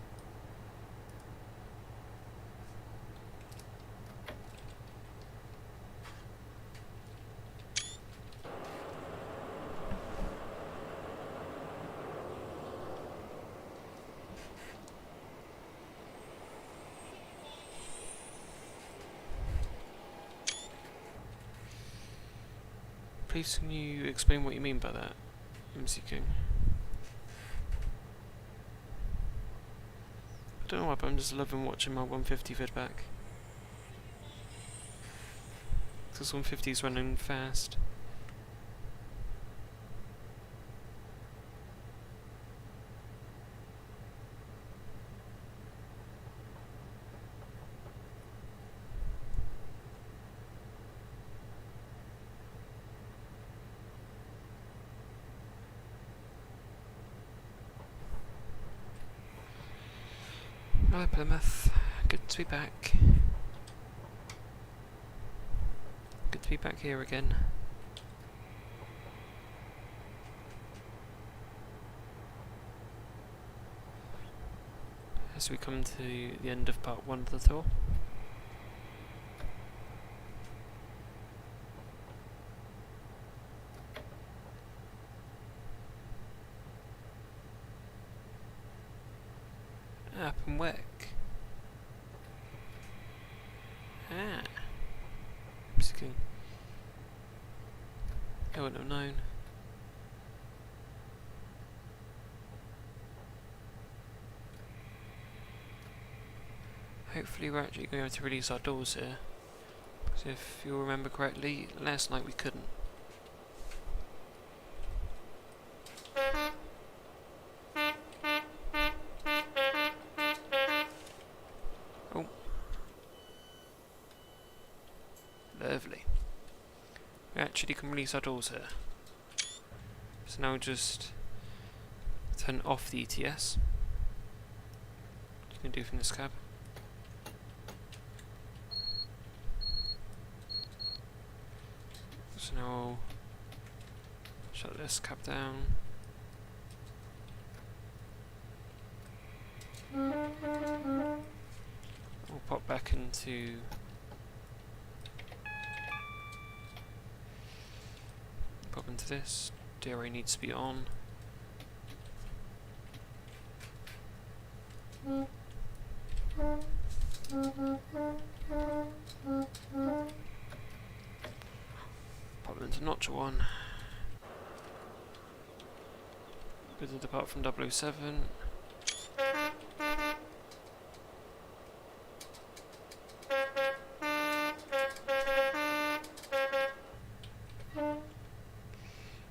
Please can you explain what you mean by that, MC King? I don't know why, but I'm just loving watching my 150 feedback. This 150 is running fast. Hi Plymouth, good to be back. Good to be back here again. As we come to the end of part 1 of the tour. Up and Wick. Ah. I wouldn't have known. Hopefully we're actually going to be able to release our doors here. Because if you'll remember correctly, last night we couldn't. Oh. Lovely. We actually can release our doors here. So now we'll just turn off the ETS. What you can do from this cab. So now I'll shut this cab down. We'll pop back into this. DRA needs to be on. Pop into notch 1. Good to depart from 007.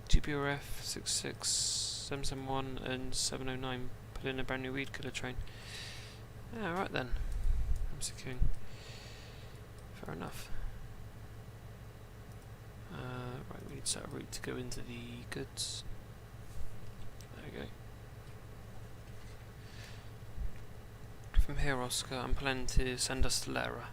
GPRF 66, 771 and 709 put in a brand new weed killer train. Yeah, right then. I'm securing. Fair enough. Right, we need to set a route to go into the goods. There we go. From here, Oscar, I'm planning to send us to Lara.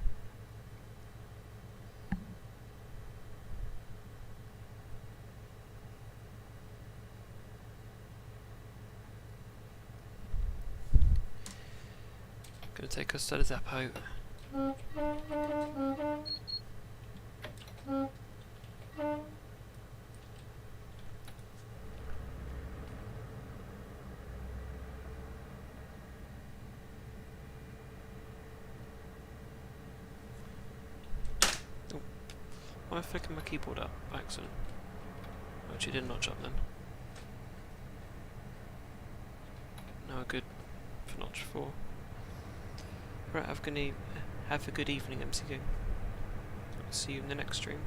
Gonna take us to the depot. Oh, why am I flicking my keyboard up by accident? Oh, she did notch up then. Now we're good for notch 4. Right, have a good evening, MCQ. I'll see you in the next stream.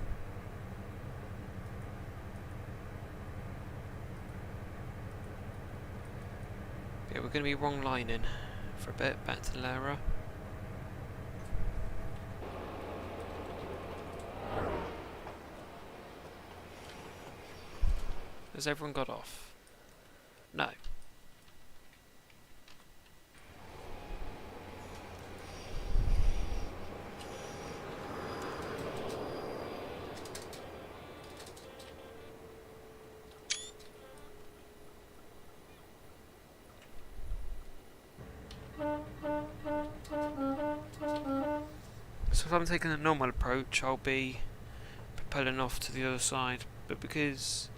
Yeah, we're going to be wrong lining for a bit, back to Lara. Has everyone got off? No. So if I'm taking a normal approach, I'll be propelling off to the other side, but because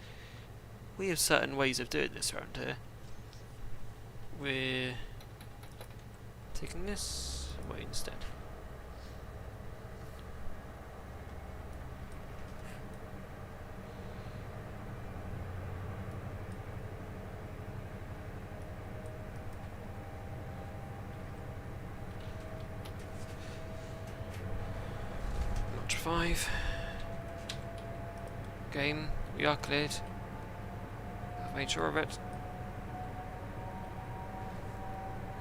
we have certain ways of doing this around here, we're taking this way instead. Notch 5. Game, we are cleared. I've made sure of it.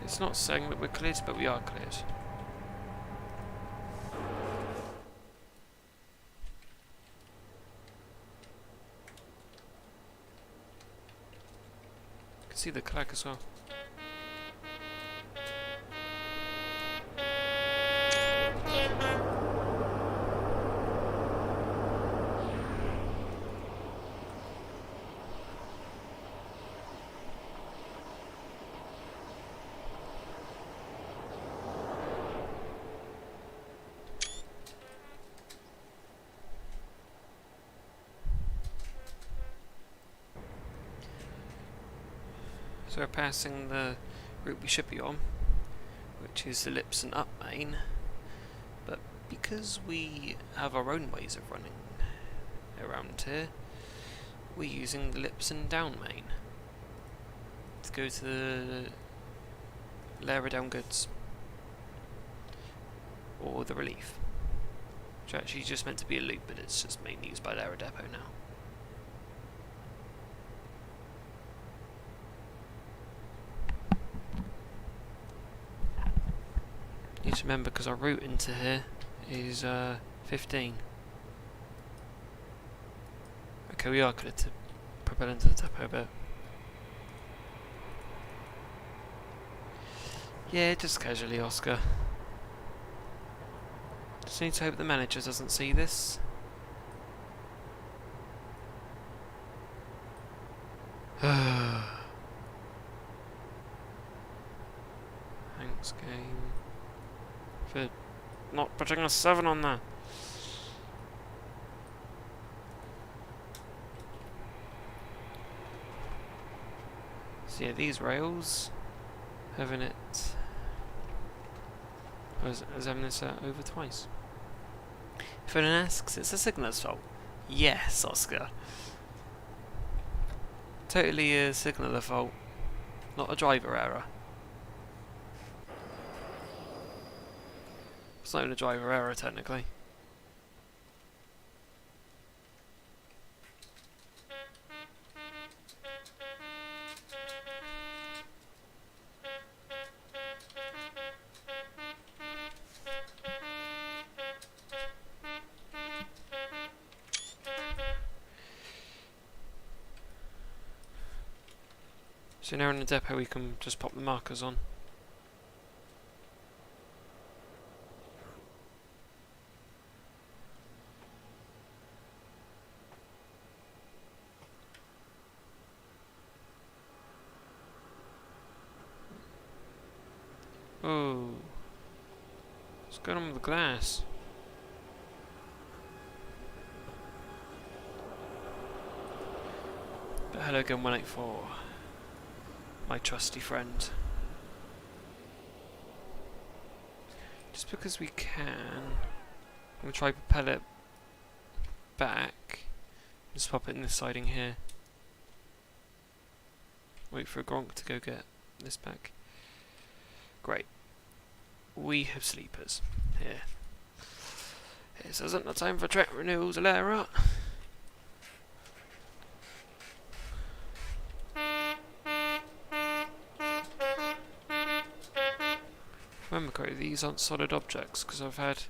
It's not saying that we're cleared, but we are cleared. You can see the clack as well. So we're passing the route we should be on. which is the Lipson up main, but because we have our own ways of running around here, we're using the Lipson down main to go to the Lara down goods, or the relief, which actually just meant to be a loop, but it's just mainly used by Lara depot now. Need to remember, because our route into here is 15. Okay, we are going to propel into the depot a bit. Yeah, just casually, Oscar. Just need to hope the manager doesn't see this. Thanks, game, for not putting a 7 on there. So yeah, these rails having it. Has having this over twice. If anyone asks, it's the signaller's fault. Yes, Oscar. Totally a signaller fault, not a driver error. It's not even a driver error, technically. So now in the depot we can just pop the markers on. Oh, what's going on with the glass? But hello again, 184. My trusty friend. Just because we can, I'm going to try to propel it back. Just pop it in this siding here. Wait for a Gronk to go get this back. Great. We have sleepers here. This isn't the time for track renewals, Lara. Remember correctly, these aren't solid objects, because I've had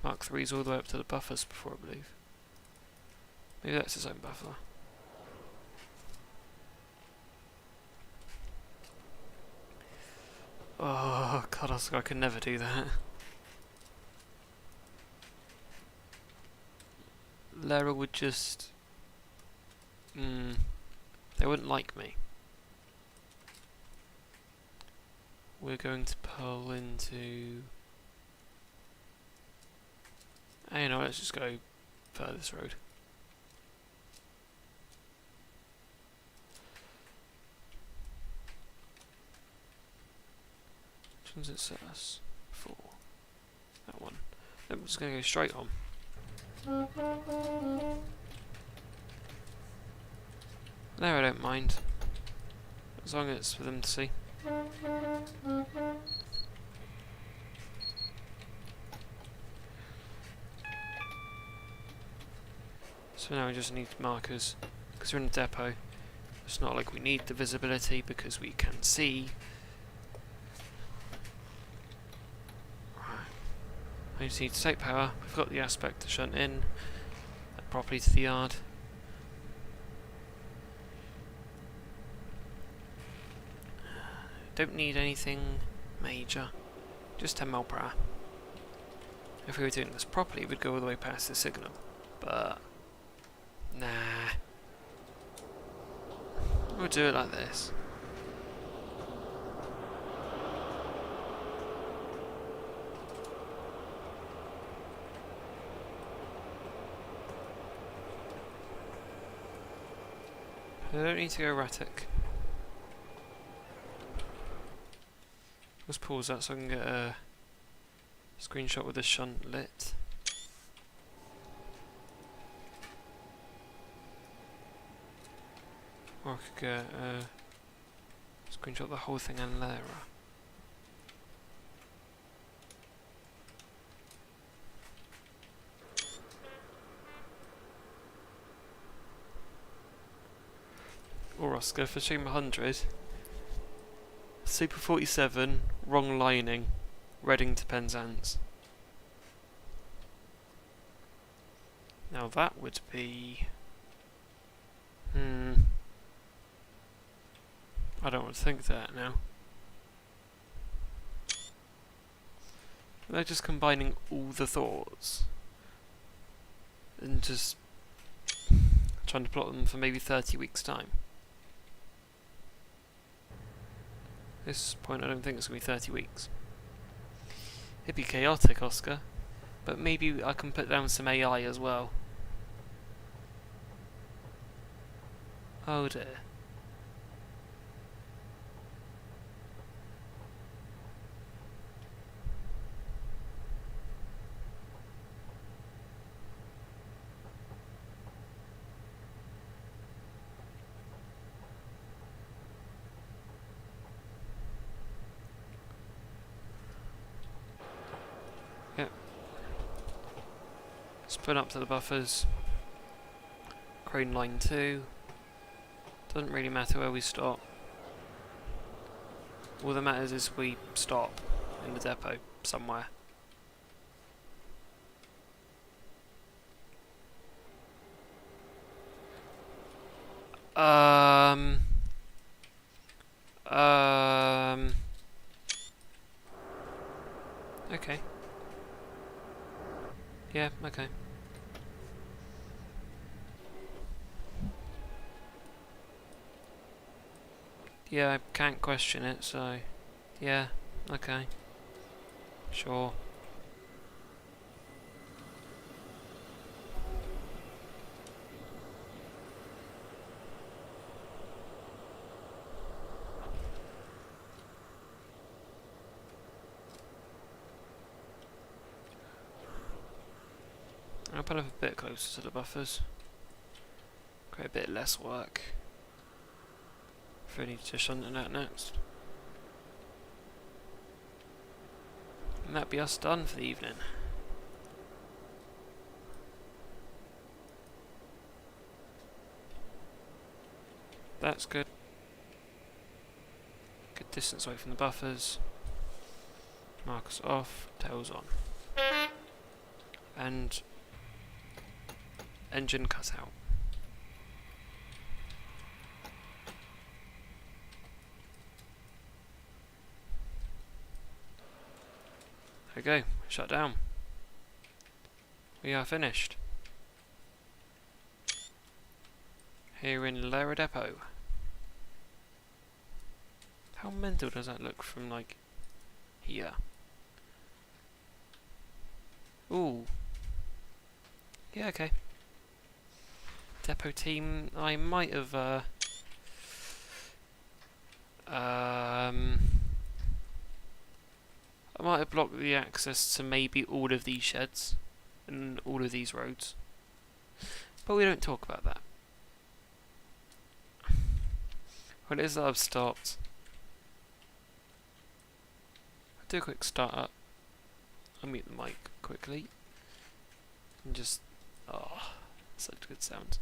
Mark III's all the way up to the buffers before, I believe. Maybe that's his own buffer. Oh god, I could never do that. Lara would just... they wouldn't like me. We're going to pull into... you know, let's just go further this road. Which one's it set us for? That one. Nope, I'm just going to go straight on. There, I don't mind. As long as it's for them to see. So now we just need markers, because we're in the depot. It's not like we need the visibility because we can see. Right. I just need to take power. We've got the aspect to shunt in properly to the yard. Don't need anything major, just 10 mile per hour. If we were doing this properly, we'd go all the way past the signal, but nah. We'll do it like this. I don't need to go erratic. Let's pause that so I can get a screenshot with the shunt lit. Or I could get a screenshot of the whole thing and layer. Or Oscar for stream 100. Super 47, wrong lining, Reading to Penzance. Now that would be... I don't want to think that now. They're just combining all the thoughts and just trying to plot them for maybe 30 weeks' time. At this point I don't think it's going to be 30 weeks. It'd be chaotic, Oscar, but maybe I can put down some AI as well. Oh dear. Yep. Spin up to the buffers. Crane line 2. Doesn't really matter where we stop. All that matters is we stop in the depot somewhere. Okay. Yeah, okay. Yeah, I can't question it, so... yeah, okay. Sure. I'll put up a bit closer to the buffers. Create a bit less work. If we need to shunt it out next. And that'd be us done for the evening. That's good. Good distance away from the buffers. Markers off, tails on. And engine cut out. There we go, shut down. We are finished. Here in Lara Depot. How mental does that look from, like, here? Ooh. Yeah, okay. Depot team, I might have, I might have blocked the access to maybe all of these sheds and all of these roads. But we don't talk about that. Well, it is that I've stopped. I'll do a quick start up. I'll mute the mic quickly. And just... oh, such a good sound.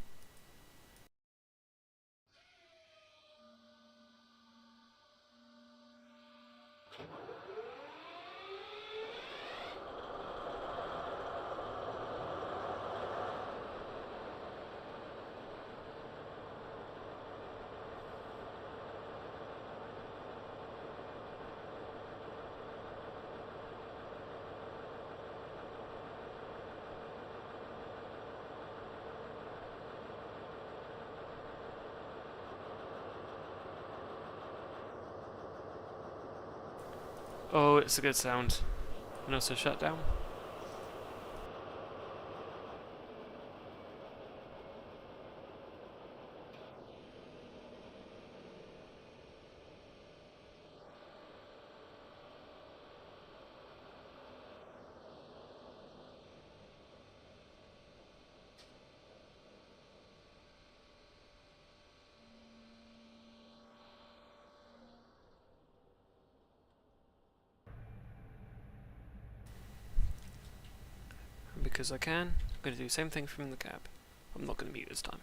Oh, it's a good sound. And also shut down. because I can. I'm going to do the same thing from the cab. I'm not going to mute this time.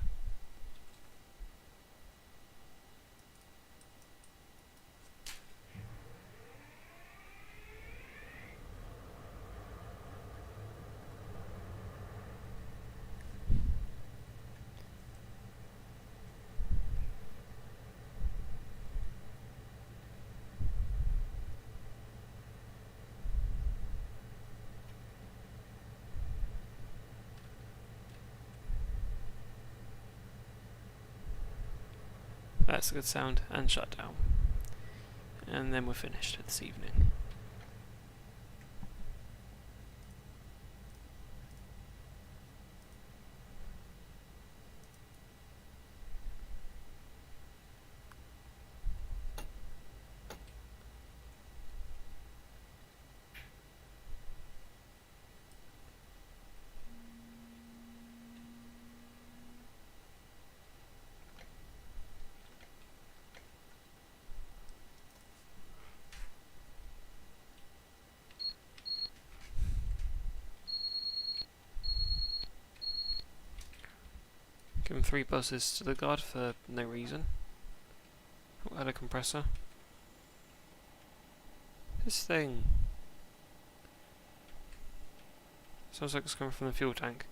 That's a good sound, and shut down. And then we're finished this evening. Give him 3 buses to the guard for no reason. Add a compressor. This thing sounds like it's coming from the fuel tank,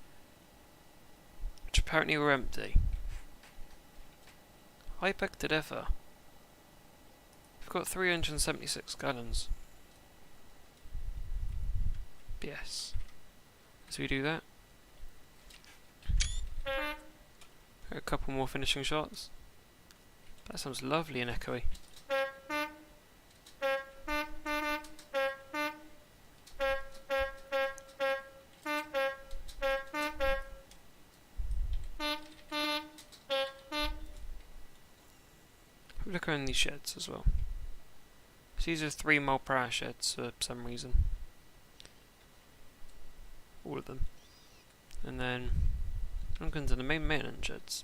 which apparently were empty. I beg to differ. We've got 376 gallons. Yes. So we do that. A couple more finishing shots. That sounds lovely and echoey. Look around these sheds as well. So these are 3 mile/hour sheds for some reason. All of them. And then I'm going to the main maintenance sheds.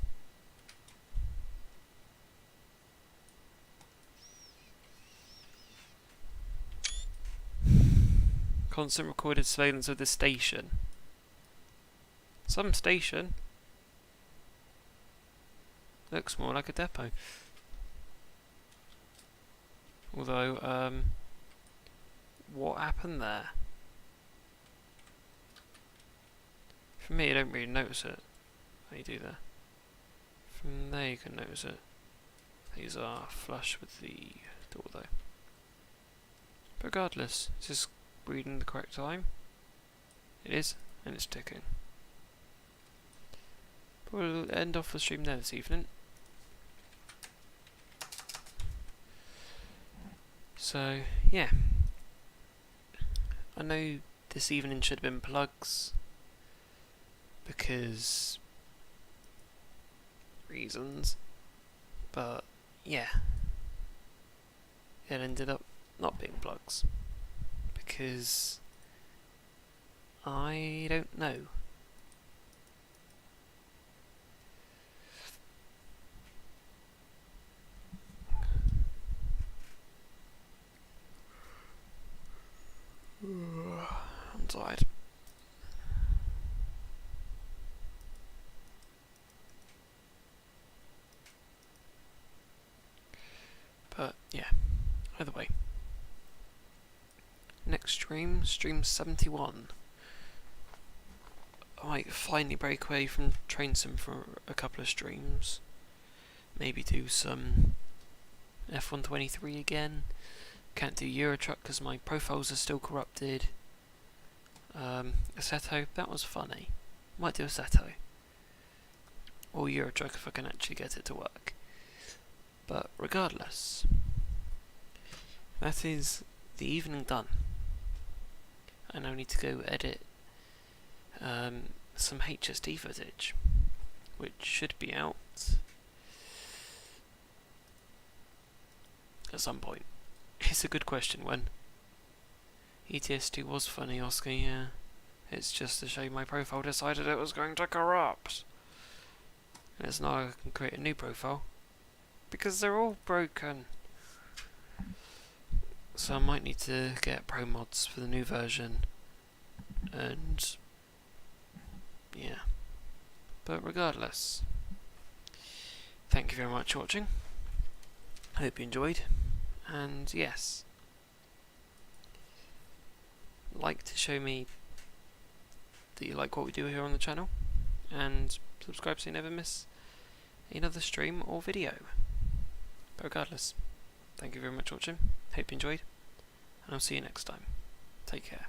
Constant recorded surveillance of the station. Some station? Looks more like a depot. Although, what happened there? For me, I don't really notice it. How you do that? From there you can notice it. These are flush with the door though. But regardless, is this reading the correct time? It is, and it's ticking. But we'll end off the stream there this evening. So, yeah. I know this evening should have been plugs, because reasons, but yeah, it ended up not being plugs because I don't know. I'm tired. But yeah, either way. Next stream, stream 71. I might finally break away from train sim for a couple of streams. Maybe do some F123 again. Can't do Euro Truck because my profiles are still corrupted. Assetto, that was funny. Might do Assetto. Or Euro Truck if I can actually get it to work. But regardless, that is the evening done. I now need to go edit some HST footage, which should be out at some point. It's a good question when. ETS2 was funny, Oscar, yeah. It's just a shame my profile decided it was going to corrupt. And it's not like I can create a new profile, because they're all broken. So I might need to get pro mods for the new version and yeah. But regardless, thank you very much for watching. I hope you enjoyed. And yes, like to show me that you like what we do here on the channel, and subscribe so you never miss another stream or video. But regardless, thank you very much for watching, hope you enjoyed, and I'll see you next time. Take care.